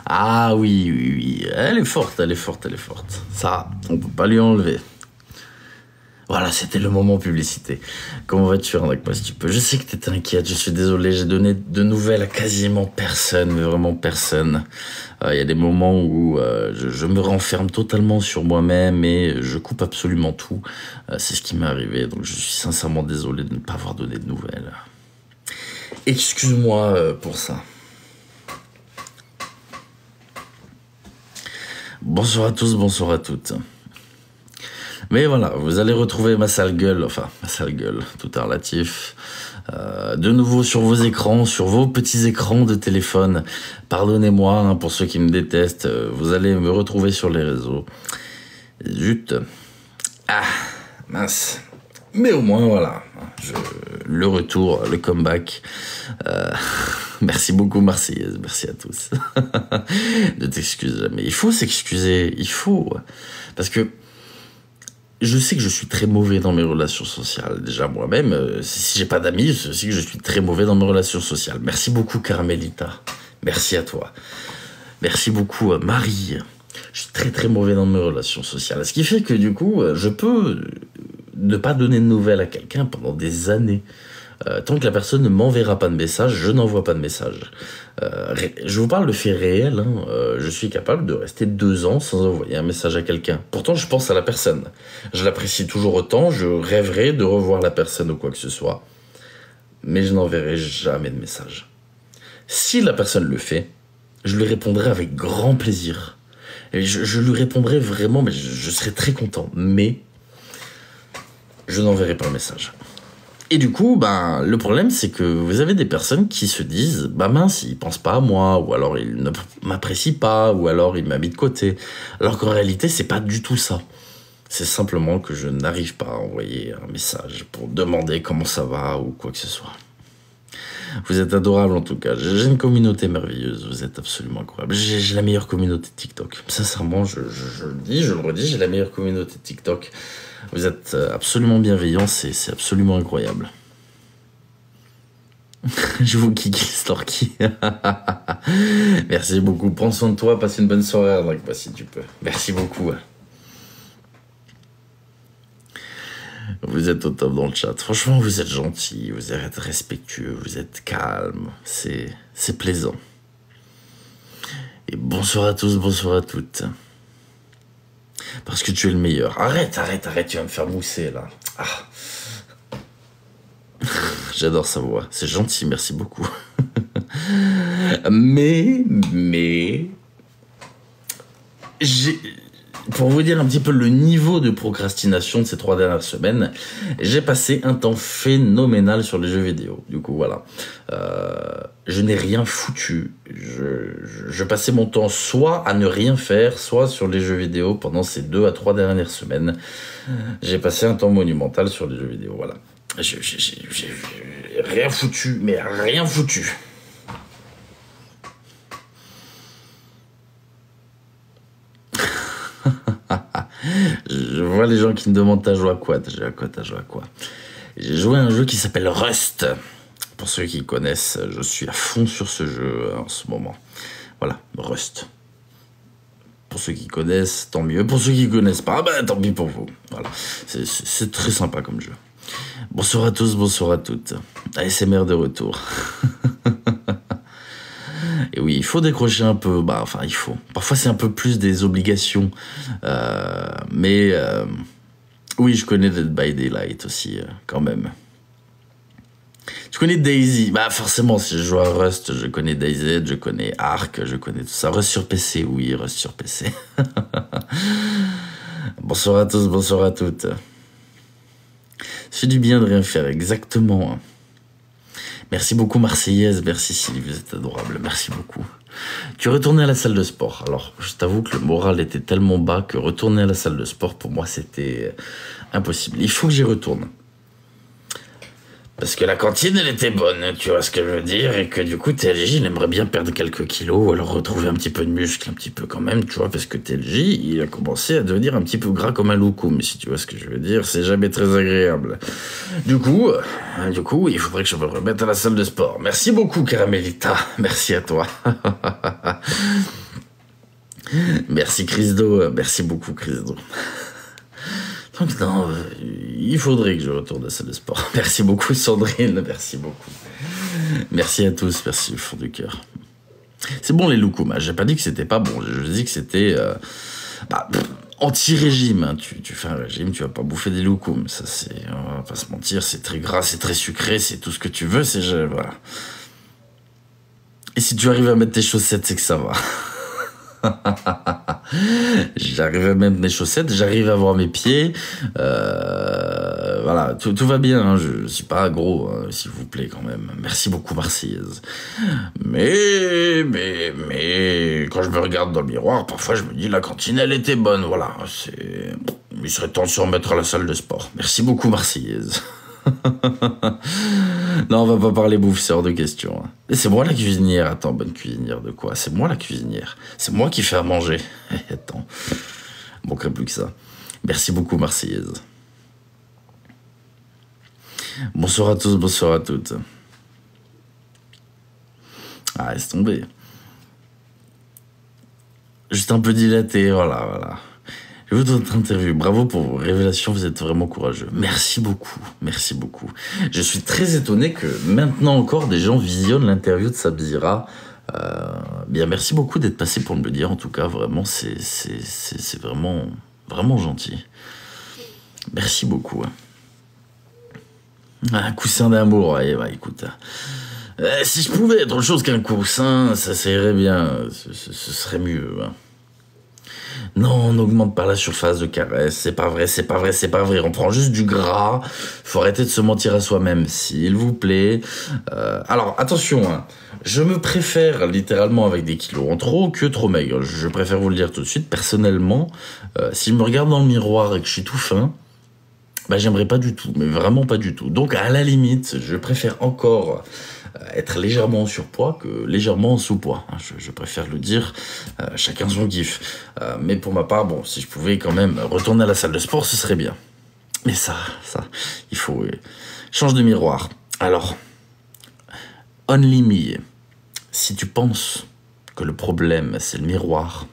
Ah oui, oui, oui. Elle est forte, elle est forte, elle est forte. Ça, on peut pas lui enlever. Voilà, c'était le moment publicité. Comment vas-tu, Arnaque-moi si tu peux? Je sais que t'étais inquiète, je suis désolé, j'ai donné de nouvelles à quasiment personne, mais vraiment personne. Il y a des moments où je me renferme totalement sur moi-même et je coupe absolument tout. C'est ce qui m'est arrivé, donc je suis sincèrement désolé de ne pas avoir donné de nouvelles. Excuse-moi pour ça. Bonsoir à tous, bonsoir à toutes. Mais voilà, vous allez retrouver ma sale gueule, enfin, ma sale gueule, tout est relatif, de nouveau sur vos écrans, sur vos petits écrans de téléphone. Pardonnez-moi, hein, pour ceux qui me détestent, vous allez me retrouver sur les réseaux. Zut. Ah, mince. Mais au moins, voilà, le retour, le comeback. Merci beaucoup, Marseillaise, merci à tous. Ne t'excuse jamais, il faut s'excuser, il faut. Parce que je sais que je suis très mauvais dans mes relations sociales. Déjà moi-même, si j'ai pas d'amis, je sais que je suis très mauvais dans mes relations sociales. Merci beaucoup, Caramelita. Merci à toi. Merci beaucoup, Marie. Je suis très très mauvais dans mes relations sociales. Ce qui fait que du coup, je peux ne pas donner de nouvelles à quelqu'un pendant des années. Tant que la personne ne m'enverra pas de message, je n'envoie pas de message. Je vous parle de faits réels, hein. Je suis capable de rester 2 ans sans envoyer un message à quelqu'un. Pourtant, je pense à la personne. Je l'apprécie toujours autant, je rêverais de revoir la personne ou quoi que ce soit. Mais je n'enverrai jamais de message. Si la personne le fait, je lui répondrai avec grand plaisir. Et je lui répondrai vraiment, mais je serai très content. Mais je n'enverrai pas un message. Et du coup, ben, le problème, c'est que vous avez des personnes qui se disent, bah mince, ils pensent pas à moi, ou alors ils ne m'apprécient pas, ou alors ils m'ont mis de côté. Alors qu'en réalité, c'est pas du tout ça. C'est simplement que je n'arrive pas à envoyer un message pour demander comment ça va, ou quoi que ce soit. Vous êtes adorables en tout cas. J'ai une communauté merveilleuse, vous êtes absolument incroyables. J'ai la meilleure communauté de TikTok. Sincèrement, je le dis, je le redis, j'ai la meilleure communauté de TikTok. Vous êtes absolument bienveillants, c'est absolument incroyable. Je vous kick Storky. Merci beaucoup, prends soin de toi, passe une bonne soirée, Arnaque-moi si tu peux. Merci beaucoup. Vous êtes au top dans le chat. Franchement, vous êtes gentils, vous êtes respectueux, vous êtes calme. C'est plaisant. Et bonsoir à tous, bonsoir à toutes. Parce que tu es le meilleur. Arrête, tu vas me faire mousser, là. Ah. J'adore sa voix. C'est gentil, merci beaucoup. mais... Pour vous dire un petit peu le niveau de procrastination de ces 3 dernières semaines, j'ai passé un temps phénoménal sur les jeux vidéo. Du coup, voilà. Je n'ai rien foutu. Je passais mon temps soit à ne rien faire, soit sur les jeux vidéo pendant ces 2 à 3 dernières semaines. J'ai passé un temps monumental sur les jeux vidéo, voilà. J'ai rien foutu, mais rien foutu. Je vois les gens qui me demandent t'as joué à quoi, t'as joué à quoi, t'as joué à quoi. J'ai joué à un jeu qui s'appelle Rust. Pour ceux qui connaissent, je suis à fond sur ce jeu en ce moment. Voilà, Rust. Pour ceux qui connaissent, tant mieux. Pour ceux qui connaissent pas, bah tant pis pour vous. Voilà, c'est très sympa comme jeu. Bonsoir à tous, bonsoir à toutes. ASMR de retour. Et oui, il faut décrocher un peu. Bah, enfin, il faut. Parfois, c'est un peu plus des obligations. Mais oui, je connais Dead by Daylight aussi, quand même. Je connais Daisy. Bah, forcément, si je joue à Rust, je connais DayZ, je connais Ark, je connais tout ça. Rust sur PC, oui, Rust sur PC. Bonsoir à tous, bonsoir à toutes. C'est du bien de rien faire, exactement. Merci beaucoup Marseillaise, merci Sylvie, vous êtes adorable, merci beaucoup. Tu es retourné à la salle de sport. Alors, je t'avoue que le moral était tellement bas que retourner à la salle de sport, pour moi, c'était impossible. Il faut que j'y retourne. Parce que la cantine, elle était bonne, tu vois ce que je veux dire, et que du coup, TLJ, il aimerait bien perdre quelques kilos, ou alors retrouver un petit peu de muscle, un petit peu quand même, tu vois, parce que TLJ, il a commencé à devenir un petit peu gras comme un loukoum, si tu vois ce que je veux dire, c'est jamais très agréable. Du coup, il faudrait que je me remette à la salle de sport. Merci beaucoup, Caramelita, merci à toi. Merci Chrisdo, merci beaucoup Chrisdo. Donc non, il faudrait que je retourne à la salle de sport. Merci beaucoup Sandrine, merci beaucoup. Merci à tous, merci du fond du cœur. C'est bon les loukoums, j'ai pas dit que c'était pas bon, je dis que c'était anti-régime. Hein. Tu fais un régime, tu vas pas bouffer des loukoums, ça c'est, on va pas se mentir, c'est très gras, c'est très sucré, c'est tout ce que tu veux, voilà. Et si tu arrives à mettre tes chaussettes, c'est que ça va. J'arrive à mettre mes chaussettes, j'arrive à voir mes pieds, voilà, tout va bien, hein, je suis pas gros, hein, s'il vous plaît quand même. Merci beaucoup Marseillaise. Mais quand je me regarde dans le miroir, parfois je me dis la cantine elle était bonne, voilà, il serait temps de se remettre à la salle de sport. Merci beaucoup Marseillaise. Non, on va pas parler bouffe, c'est hors de question. Et c'est moi la cuisinière. Attends, bonne cuisinière de quoi? C'est moi la cuisinière. C'est moi qui fais à manger. Attends, il manquerait plus que ça. Merci beaucoup, Marseillaise. Bonsoir à tous, bonsoir à toutes. Ah, laisse tomber. Juste un peu dilaté, voilà. Je veux votre interview. Bravo pour vos révélations, vous êtes vraiment courageux. Merci beaucoup, merci beaucoup. Je suis très étonné que maintenant encore des gens visionnent l'interview de Sabzira. Bien, merci beaucoup d'être passé pour me le dire. En tout cas, vraiment, c'est vraiment, vraiment gentil. Merci beaucoup. Un coussin d'amour, ouais, bah écoute. Si je pouvais être autre chose qu'un coussin, ça irait bien. Ce serait mieux. Hein. Non, on n'augmente pas la surface de caresse, c'est pas vrai, on prend juste du gras, faut arrêter de se mentir à soi-même, s'il vous plaît. Alors, attention, hein, je me préfère littéralement avec des kilos en trop que trop maigre, je préfère vous le dire tout de suite, personnellement, si je me regarde dans le miroir et que je suis tout fin, bah j'aimerais pas du tout, mais vraiment pas du tout. Donc, à la limite, je préfère encore être légèrement en surpoids que légèrement en sous-poids. Je préfère le dire, chacun son kiff. Mais pour ma part, bon, si je pouvais quand même retourner à la salle de sport, ce serait bien. Mais ça, il faut... change de miroir. Alors, only me. Si tu penses que le problème, c'est le miroir,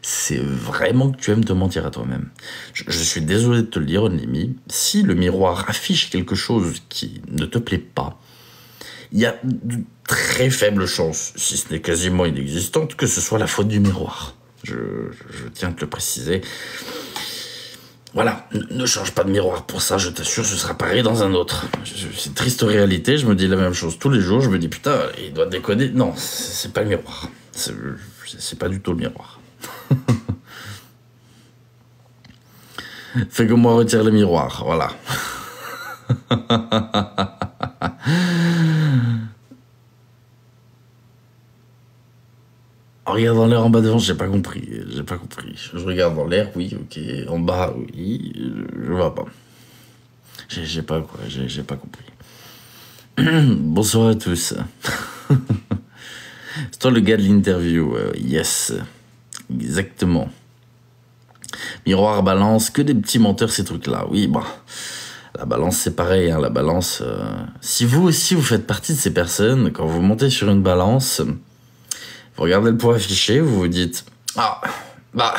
c'est vraiment que tu aimes te mentir à toi-même. Je suis désolé de te le dire, only me. Si le miroir affiche quelque chose qui ne te plaît pas, il y a de très faibles chances, si ce n'est quasiment inexistante, que ce soit la faute du miroir. Je tiens à te le préciser. Voilà, ne change pas de miroir pour ça, je t'assure, ce sera pareil dans un autre. C'est une triste réalité, je me dis la même chose tous les jours, je me dis putain, il doit déconner. Non, c'est pas le miroir. C'est pas du tout le miroir. Fais comme moi, retire le miroir, voilà. Regarde dans l'air en bas devant, j'ai pas compris. Je regarde dans l'air, oui, ok. En bas, oui, je vois pas. J'ai pas compris. Bonsoir à tous. C'est toi le gars de l'interview, yes. Exactement. Miroir, balance, que des petits menteurs ces trucs-là. Oui, bah, la balance c'est pareil, hein, la balance... Si vous aussi vous faites partie de ces personnes, quand vous montez sur une balance, vous regardez le poids affiché, vous vous dites... Ah, bah,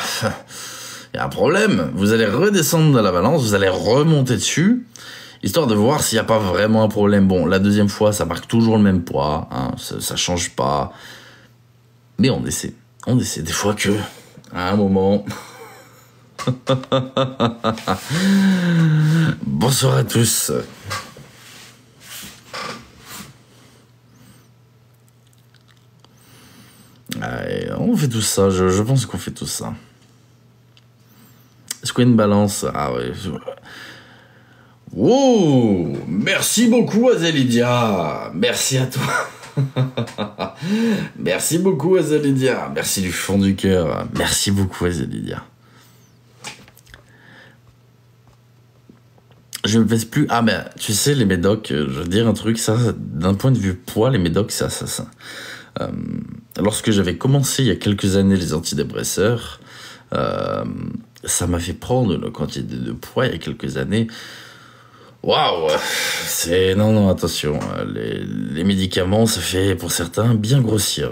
il y a un problème. Vous allez redescendre de la balance, vous allez remonter dessus, histoire de voir s'il n'y a pas vraiment un problème. Bon, la deuxième fois, ça marque toujours le même poids, hein, ça change pas. Mais on essaie des fois que, à un moment... Bonsoir à tous. Allez, on fait tout ça, je pense qu'on fait tout ça. Est-ce qu'il y a une balance? Ah ouais. Wow, merci beaucoup Azelidia. Merci à toi. Merci beaucoup Azelidia. Merci du fond du cœur. Merci beaucoup Azelidia. Je me pèse plus. Ah ben, tu sais, les médocs, je veux dire un truc, ça, d'un point de vue poids, les médocs, ça. Lorsque j'avais commencé il y a quelques années les antidépresseurs, ça m'a fait prendre une quantité de poids il y a quelques années. Waouh, c'est... Non, attention, les médicaments, ça fait pour certains bien grossir.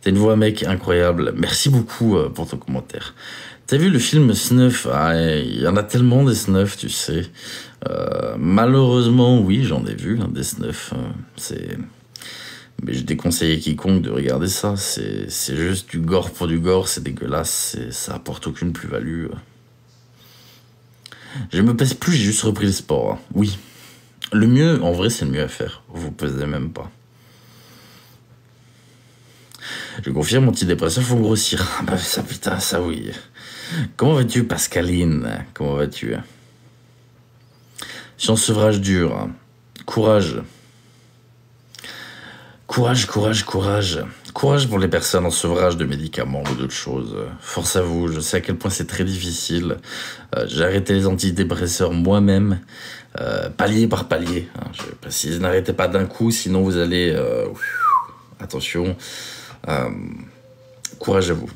T'as une voix, mec, incroyable. Merci beaucoup pour ton commentaire. T'as vu le film Snuff? Ah, il y en a tellement des Snuff, tu sais. Malheureusement, oui, j'en ai vu, hein, des Snuff. Mais je déconseille à quiconque de regarder ça. C'est juste du gore pour du gore, c'est dégueulasse, ça apporte aucune plus-value. Je me pèse plus, j'ai juste repris le sport. Hein. Oui. Le mieux, en vrai, c'est le mieux à faire. Vous pesez même pas. Je confirme, antidépresseurs font grossir. Ah bah ça, putain, ça oui. Comment vas-tu, Pascaline? Comment vas-tu? Je suis en sevrage dur. Hein. Courage. Courage pour les personnes en sevrage de médicaments ou d'autres choses. Force à vous, je sais à quel point c'est très difficile. J'ai arrêté les antidépresseurs moi-même, palier par palier. Hein, je précise, n'arrêtez pas d'un coup, sinon vous allez... attention. Courage à vous.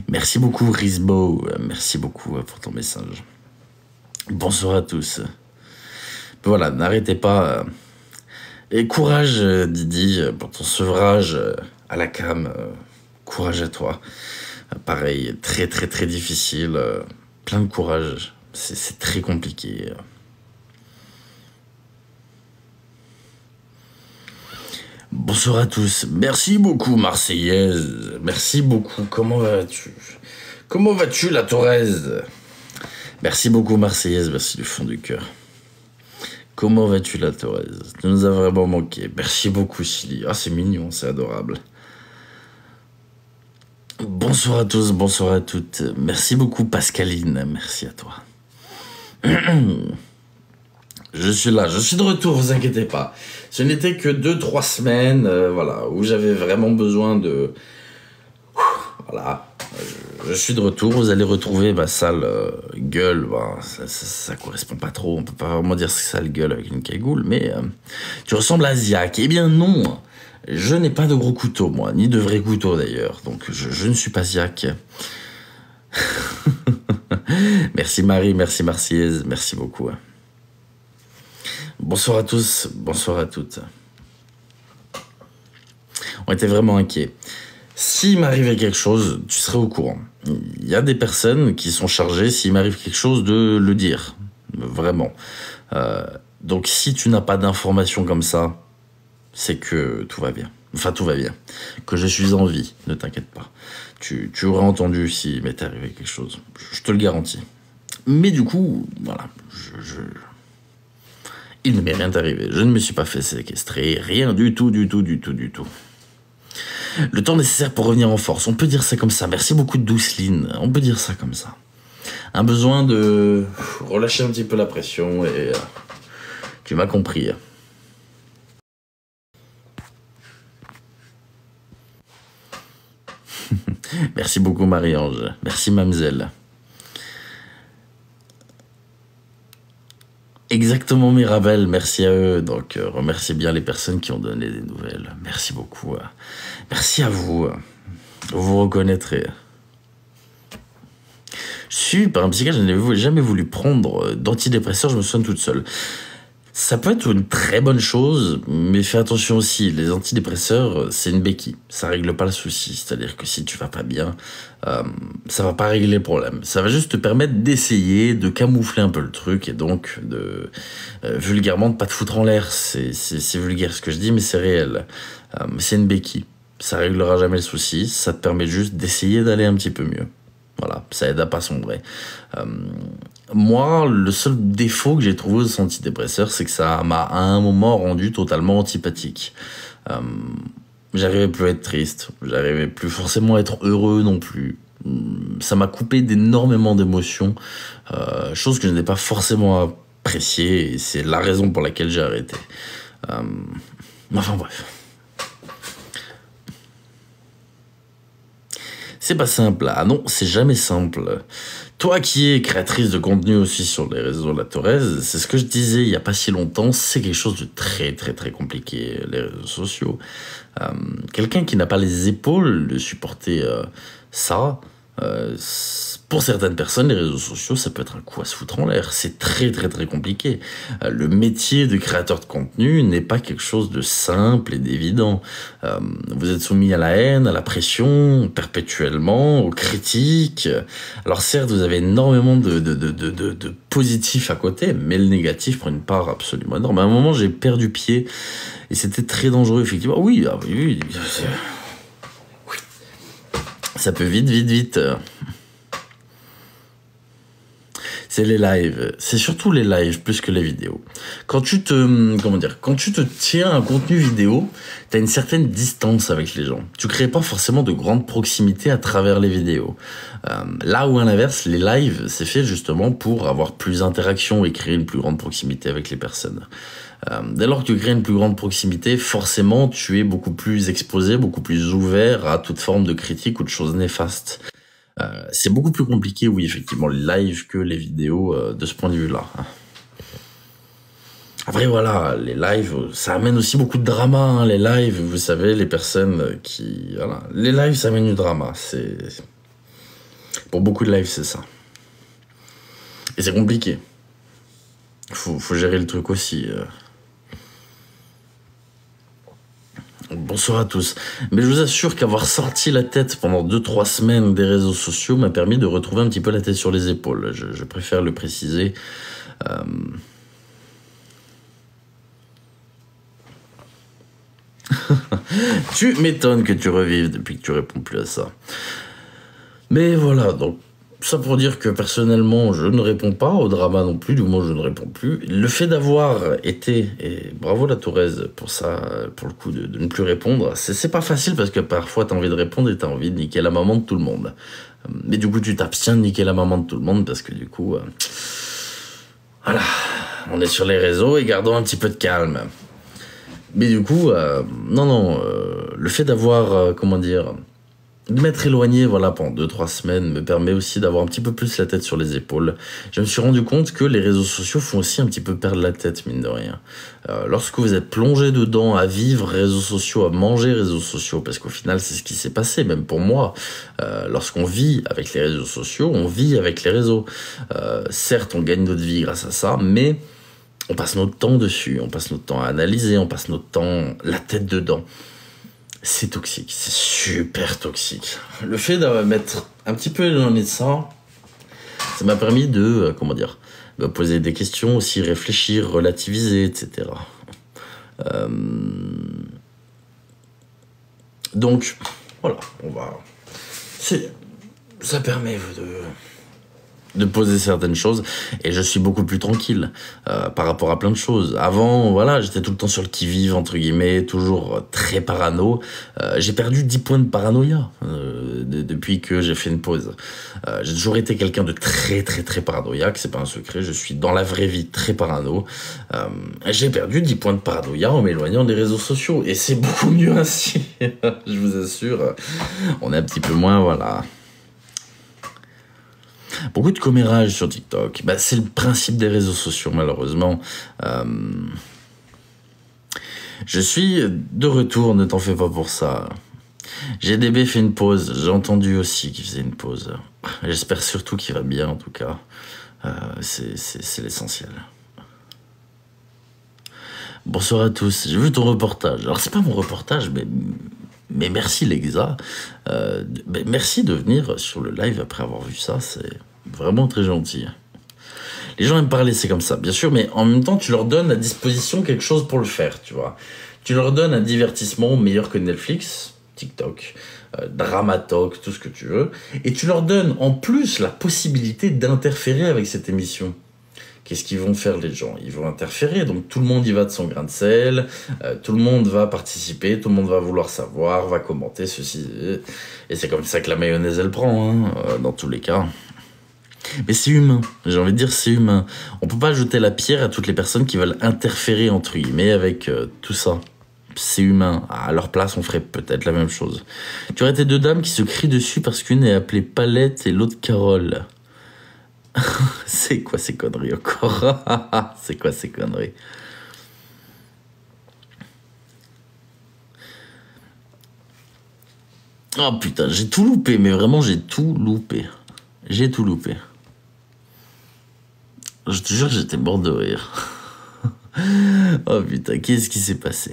Merci beaucoup, Risbo. Merci beaucoup pour ton message. Bonsoir à tous. Voilà, n'arrêtez pas. Et courage, Didi, pour ton sevrage à la cam. Courage à toi. Pareil, très difficile. Plein de courage. C'est très compliqué. Bonsoir à tous. Merci beaucoup, Marseillaise. Merci beaucoup. Comment vas-tu, la Thorez? Merci beaucoup, Marseillaise. Merci du fond du cœur. Comment vas-tu, la Thorez? Tu nous as vraiment manqué. Merci beaucoup, Chili. Ah, c'est mignon, c'est adorable. Bonsoir à tous, bonsoir à toutes. Merci beaucoup, Pascaline. Merci à toi. Je suis là, je suis de retour, vous inquiétez pas. Ce n'était que 2-3 semaines, voilà, où j'avais vraiment besoin de... Voilà, je suis de retour, vous allez retrouver ma sale gueule. Bah, ça correspond pas trop, on peut pas vraiment dire sale gueule avec une cagoule, mais tu ressembles à Ziak. Eh bien non, je n'ai pas de gros couteau, moi, ni de vrais couteaux d'ailleurs, donc je ne suis pas Ziak. Merci Marie, merci Marseillaise, merci beaucoup. Bonsoir à tous, bonsoir à toutes. On était vraiment inquiets. S'il m'arrivait quelque chose, tu serais au courant. Il y a des personnes qui sont chargées, s'il m'arrive quelque chose, de le dire. Vraiment. Donc si tu n'as pas d'informations comme ça, c'est que tout va bien. Enfin, tout va bien. Que je suis en vie, ne t'inquiète pas. Tu aurais entendu s'il m'était arrivé quelque chose. Je te le garantis. Mais du coup, voilà, il ne m'est rien arrivé. Je ne me suis pas fait séquestrer. Rien du tout. Le temps nécessaire pour revenir en force, on peut dire ça comme ça. Merci beaucoup de Douceline, on peut dire ça comme ça. Un besoin de relâcher un petit peu la pression et tu m'as compris. Merci beaucoup Marie-Ange, merci Mamzelle. Exactement Mirabel, merci à eux. Donc remerciez bien les personnes qui ont donné des nouvelles. Merci beaucoup. Merci à vous. Vous vous reconnaîtrez. Je suis par un psychiatre, je n'ai jamais voulu prendre d'antidépresseurs, je me soigne toute seule. Ça peut être une très bonne chose, mais fais attention aussi, les antidépresseurs, c'est une béquille. Ça règle pas le souci, c'est-à-dire que si tu vas pas bien, ça va pas régler le problème. Ça va juste te permettre d'essayer, de camoufler un peu le truc, et donc de, vulgairement, de pas te foutre en l'air. C'est vulgaire ce que je dis, mais c'est réel. C'est une béquille. Ça réglera jamais le souci, ça te permet juste d'essayer d'aller un petit peu mieux. Voilà, ça aide à pas sombrer. Moi, le seul défaut que j'ai trouvé aux antidépresseurs, c'est que ça m'a à un moment rendu totalement antipathique. J'arrivais plus à être triste, j'arrivais plus forcément à être heureux non plus. Ça m'a coupé d'énormément d'émotions, chose que je n'ai pas forcément appréciée, et c'est la raison pour laquelle j'ai arrêté. Enfin bref. C'est pas simple. Ah non, c'est jamais simple. Toi qui es créatrice de contenu aussi sur les réseaux La Thorez, c'est ce que je disais il y a pas si longtemps, c'est quelque chose de très compliqué, les réseaux sociaux. Quelqu'un qui n'a pas les épaules de supporter ça, pour certaines personnes, les réseaux sociaux, ça peut être un coup à se foutre en l'air. C'est très compliqué. Le métier de créateur de contenu n'est pas quelque chose de simple et d'évident. Vous êtes soumis à la haine, à la pression, perpétuellement, aux critiques. Alors certes, vous avez énormément de positifs à côté, mais le négatif prend une part absolument énorme. À un moment, j'ai perdu pied et c'était très dangereux, effectivement. Oui, oui. Ça peut vite. C'est les lives. C'est surtout les lives plus que les vidéos. Quand tu te tiens à un contenu vidéo, t'as une certaine distance avec les gens. Tu crées pas forcément de grande proximité à travers les vidéos. Là où à l'inverse, les lives, c'est fait justement pour avoir plus d'interaction et créer une plus grande proximité avec les personnes. Dès lors que tu crées une plus grande proximité, forcément, tu es beaucoup plus exposé, beaucoup plus ouvert à toute forme de critique ou de choses néfastes. C'est beaucoup plus compliqué, oui, effectivement, les lives que les vidéos de ce point de vue-là. Après, voilà, les lives, ça amène aussi beaucoup de drama, hein, les lives, vous savez, les personnes qui... Voilà, les lives, ça amène du drama, c'est... Pour beaucoup de lives, c'est ça. Et c'est compliqué. Faut gérer le truc aussi. Bonsoir à tous. Mais je vous assure qu'avoir sorti la tête pendant 2-3 semaines des réseaux sociaux m'a permis de retrouver un petit peu la tête sur les épaules. Je préfère le préciser. Tu m'étonnes que tu revives depuis que tu réponds plus à ça. Mais voilà, donc ça pour dire que personnellement, je ne réponds pas au drama non plus, du moins je ne réponds plus. Le fait d'avoir été, et bravo la Thorez pour ça, pour le coup de ne plus répondre, c'est pas facile parce que parfois t'as envie de répondre et t'as envie de niquer la maman de tout le monde. Mais du coup tu t'abstiens de niquer la maman de tout le monde parce que du coup, voilà, on est sur les réseaux et gardons un petit peu de calme. Mais du coup, le fait d'avoir, de m'être éloigné voilà, pendant 2-3 semaines me permet aussi d'avoir un petit peu plus la tête sur les épaules. Je me suis rendu compte que les réseaux sociaux font aussi un petit peu perdre la tête, mine de rien. Lorsque vous êtes plongé dedans à vivre réseaux sociaux, à manger réseaux sociaux, parce qu'au final c'est ce qui s'est passé, même pour moi. Lorsqu'on vit avec les réseaux sociaux, on vit avec les réseaux. Certes, on gagne notre vie grâce à ça, mais on passe notre temps dessus, on passe notre temps à analyser, on passe notre temps la tête dedans. C'est toxique, c'est super toxique. Le fait de mettre un petit peu éloigné de ça, ça m'a permis de, me poser des questions aussi, réfléchir, relativiser, etc. Donc, voilà, ça permet de poser certaines choses et je suis beaucoup plus tranquille par rapport à plein de choses. Avant, voilà, j'étais tout le temps sur le qui-vive, entre guillemets, toujours très parano. J'ai perdu 10 points de paranoïa depuis que j'ai fait une pause. J'ai toujours été quelqu'un de très très très paranoïaque, c'est pas un secret, je suis dans la vraie vie très parano. J'ai perdu 10 points de paranoïa en m'éloignant des réseaux sociaux et c'est beaucoup mieux ainsi, je vous assure. On est un petit peu moins, voilà... Beaucoup de commérage sur TikTok. Bah, c'est le principe des réseaux sociaux, malheureusement. Je suis de retour, ne t'en fais pas pour ça. GDB fait une pause. J'ai entendu aussi qu'il faisait une pause. J'espère surtout qu'il va bien, en tout cas. C'est l'essentiel. Bonsoir à tous. J'ai vu ton reportage. Alors, c'est pas mon reportage, mais merci Lexa. Merci de venir sur le live après avoir vu ça, c'est vraiment très gentil. Les gens aiment parler, c'est comme ça, bien sûr, mais en même temps, tu leur donnes à disposition quelque chose pour le faire, tu vois. Tu leur donnes un divertissement meilleur que Netflix, TikTok, Dramatalk, tout ce que tu veux, et tu leur donnes en plus la possibilité d'interférer avec cette émission. Qu'est-ce qu'ils vont faire les gens? Ils vont interférer, donc tout le monde y va de son grain de sel, tout le monde va participer, tout le monde va vouloir savoir, va commenter ceci, et c'est comme ça que la mayonnaise elle prend, hein, dans tous les cas. Mais c'est humain, j'ai envie de dire c'est humain. On peut pas jeter la pierre à toutes les personnes qui veulent interférer entre guillemets avec tout ça. C'est humain, à leur place on ferait peut-être la même chose. Tu aurais tes deux dames qui se crient dessus parce qu'une est appelée Palette et l'autre Carole. C'est quoi ces conneries encore? C'est quoi ces conneries? Oh putain, j'ai tout loupé, mais vraiment j'ai tout loupé. J'ai tout loupé. Je te jure, j'étais mort de rire. Oh putain, qu'est-ce qui s'est passé?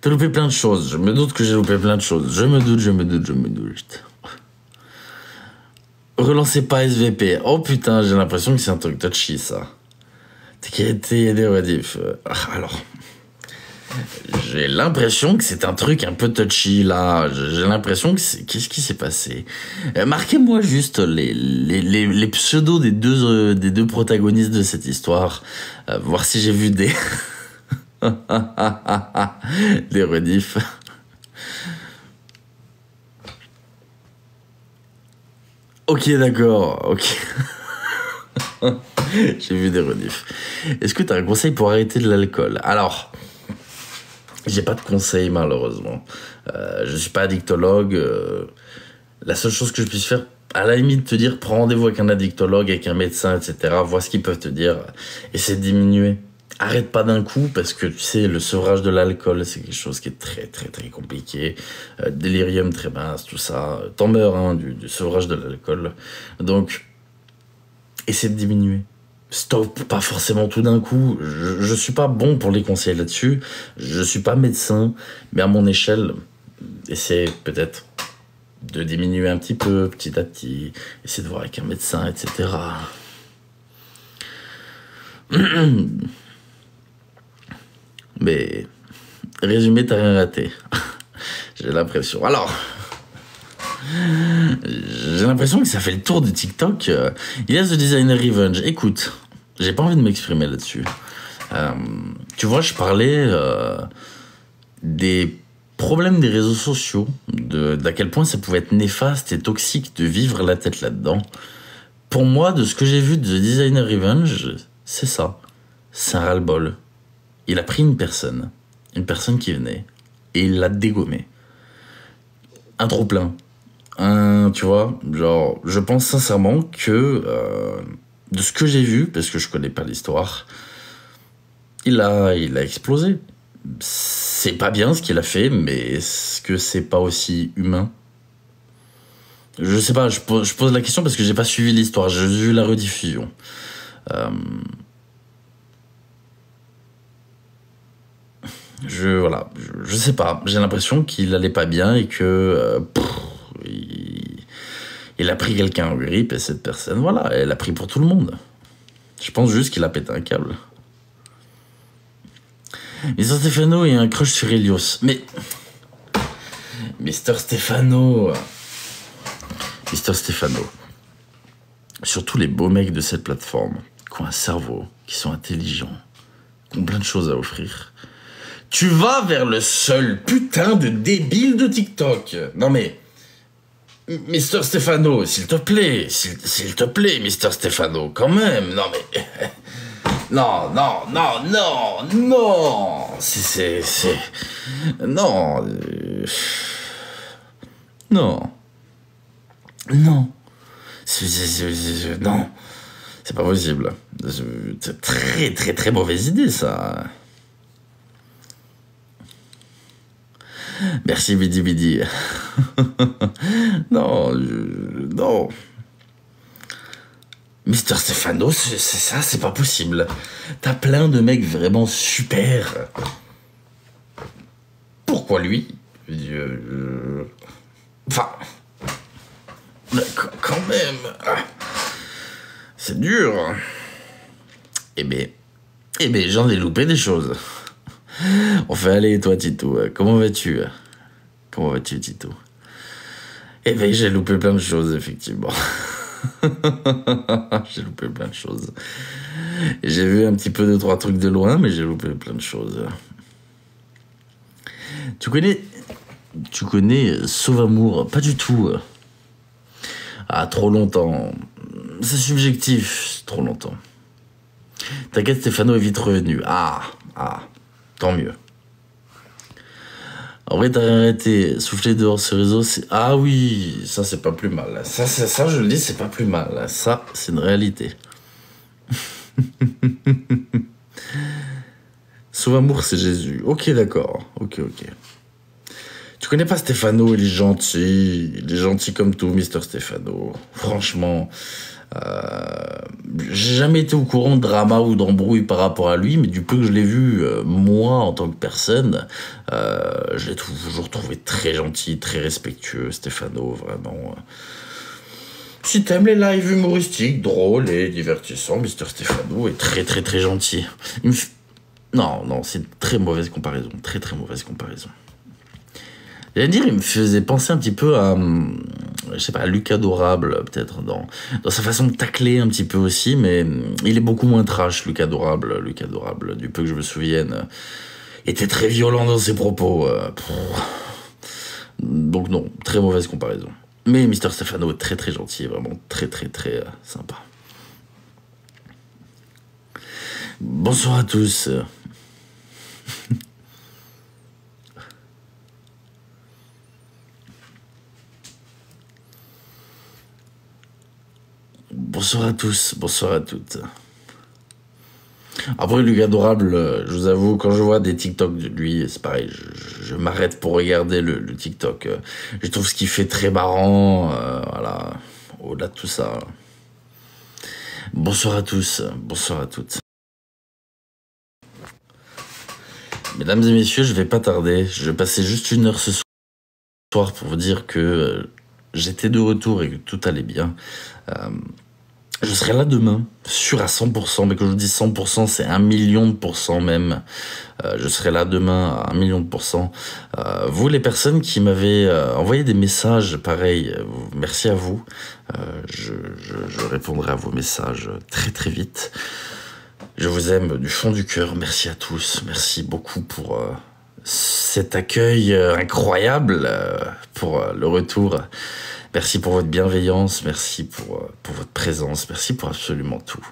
T'as loupé plein de choses, je me doute que j'ai loupé plein de choses. Je me doute. Relancez pas SVP. Oh putain, j'ai l'impression que c'est un truc touchy, ça. T'es des rediffs. Alors, j'ai l'impression que c'est un truc un peu touchy, là. J'ai l'impression que c'est... Qu'est-ce qui s'est passé? Marquez-moi juste les pseudos des deux protagonistes de cette histoire. Voir si j'ai vu des... des rediffs. Ok, d'accord, ok. J'ai vu des rediffs. Est-ce que tu as un conseil pour arrêter de l'alcool? Alors, j'ai pas de conseil malheureusement. Je suis pas addictologue. La seule chose que je puisse faire, à la limite, te dire, prends rendez-vous avec un addictologue, avec un médecin, etc. Vois ce qu'ils peuvent te dire. Essaie de diminuer. Arrête pas d'un coup parce que tu sais, le sevrage de l'alcool, c'est quelque chose qui est très très très compliqué. Délirium très mince, tout ça. T'en meurs hein, du sevrage de l'alcool. Donc, essaie de diminuer. Stop, pas forcément tout d'un coup. Je suis pas bon pour les conseils là-dessus. Je suis pas médecin, mais à mon échelle, essaie peut-être de diminuer un petit peu, petit à petit. Essaie de voir avec un médecin, etc. Mais, résumé, t'as rien raté. J'ai l'impression. Alors, j'ai l'impression que ça fait le tour de TikTok. Yes, the Designer Revenge. Écoute, j'ai pas envie de m'exprimer là-dessus. Tu vois, je parlais des problèmes des réseaux sociaux, d'à quel point ça pouvait être néfaste et toxique de vivre la tête là-dedans. Pour moi, de ce que j'ai vu de The Designer Revenge, c'est ça. C'est un ras-le-bol. Il a pris une personne qui venait, et il l'a dégommé. Un trop-plein. Tu vois, genre, je pense sincèrement que, de ce que j'ai vu, parce que je connais pas l'histoire, il a explosé. C'est pas bien ce qu'il a fait, mais est-ce que c'est pas aussi humain? Je sais pas, je pose la question parce que j'ai pas suivi l'histoire, j'ai vu la rediffusion. Voilà, je sais pas, j'ai l'impression qu'il allait pas bien et que il a pris quelqu'un en grippe et cette personne, voilà, elle a pris pour tout le monde. Je pense juste qu'il a pété un câble. Mister Stefano et un crush sur Helios. Mais Mister Stefano. Surtout les beaux mecs de cette plateforme, qui ont un cerveau, qui sont intelligents, qui ont plein de choses à offrir. Tu vas vers le seul putain de débile de TikTok. Non mais... Mister Stefano, s'il te plaît, Mister Stefano, quand même, non mais... Non, c'est... Non... Non. Non. C'est pas possible. C'est très mauvaise idée, ça. Merci, Bidi Bidi. Non. Mister Stefano, c'est ça, c'est pas possible. T'as plein de mecs vraiment super. Pourquoi lui? Enfin... Quand même... C'est dur. Eh ben, j'en ai loupé des choses. Enfin, allez, toi, Tito, comment vas-tu? Tito? Eh ben, j'ai loupé plein de choses, effectivement. J'ai loupé plein de choses. J'ai vu un petit peu 2-3 trucs de loin, mais j'ai loupé plein de choses. Tu connais Sauve-Amour? Pas du tout. Ah, trop longtemps. C'est subjectif, trop longtemps. T'inquiète, Stefano est vite revenu. Ah, tant mieux. En vrai, t'as arrêté. Souffler dehors ce réseau, c'est... Ah oui, ça, c'est pas plus mal. Ça, je le dis, c'est pas plus mal. Ça, c'est une réalité. Sauve-Amour, c'est Jésus. Ok, d'accord. Ok. Tu connais pas Stefano, il est gentil comme tout, Mister Stefano. Franchement, j'ai jamais été au courant de drama ou d'embrouille par rapport à lui, mais du peu que je l'ai vu, moi, en tant que personne, je l'ai toujours trouvé très gentil, très respectueux, Stefano, vraiment. Si t'aimes les lives humoristiques, drôles et divertissants, Mister Stefano est très gentil. Non, c'est une très mauvaise comparaison, très mauvaise comparaison. J'allais dire, il me faisait penser un petit peu à, je sais pas, à Lucas Adorable, peut-être, dans sa façon de tacler un petit peu aussi, mais il est beaucoup moins trash, Lucas Adorable, du peu que je me souvienne, était très violent dans ses propos. Donc non, très mauvaise comparaison. Mais Mister Stefano est très gentil, vraiment très sympa. Bonsoir à tous. Bonsoir à tous, bonsoir à toutes. Après, Lucas Adorable, je vous avoue, quand je vois des TikTok de lui, c'est pareil, je m'arrête pour regarder le TikTok. Je trouve ce qu'il fait très marrant, voilà, au-delà de tout ça. Bonsoir à tous, bonsoir à toutes. Mesdames et messieurs, je vais pas tarder, je vais passer juste 1 heure ce soir pour vous dire que j'étais de retour et que tout allait bien. Je serai là demain, sûr à 100%, mais quand je vous dis 100%, c'est 1 million de pourcents même. Je serai là demain à 1 million de pourcents. Vous, les personnes qui m'avez envoyé des messages, pareil, merci à vous. Je répondrai à vos messages très vite. Je vous aime du fond du cœur, merci à tous. Merci beaucoup pour cet accueil incroyable, pour le retour. Merci pour votre bienveillance, merci pour votre présence, merci pour absolument tout.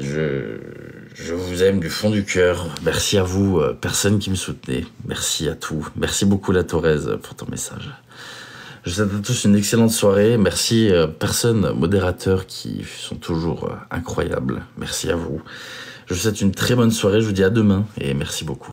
Je vous aime du fond du cœur. Merci à vous, personne qui me soutenait. Merci à tout. Merci beaucoup, La Thorez, pour ton message. Je vous souhaite à tous une excellente soirée. Merci, personnes, modérateurs qui sont toujours incroyables. Merci à vous. Je vous souhaite une très bonne soirée. Je vous dis à demain et merci beaucoup.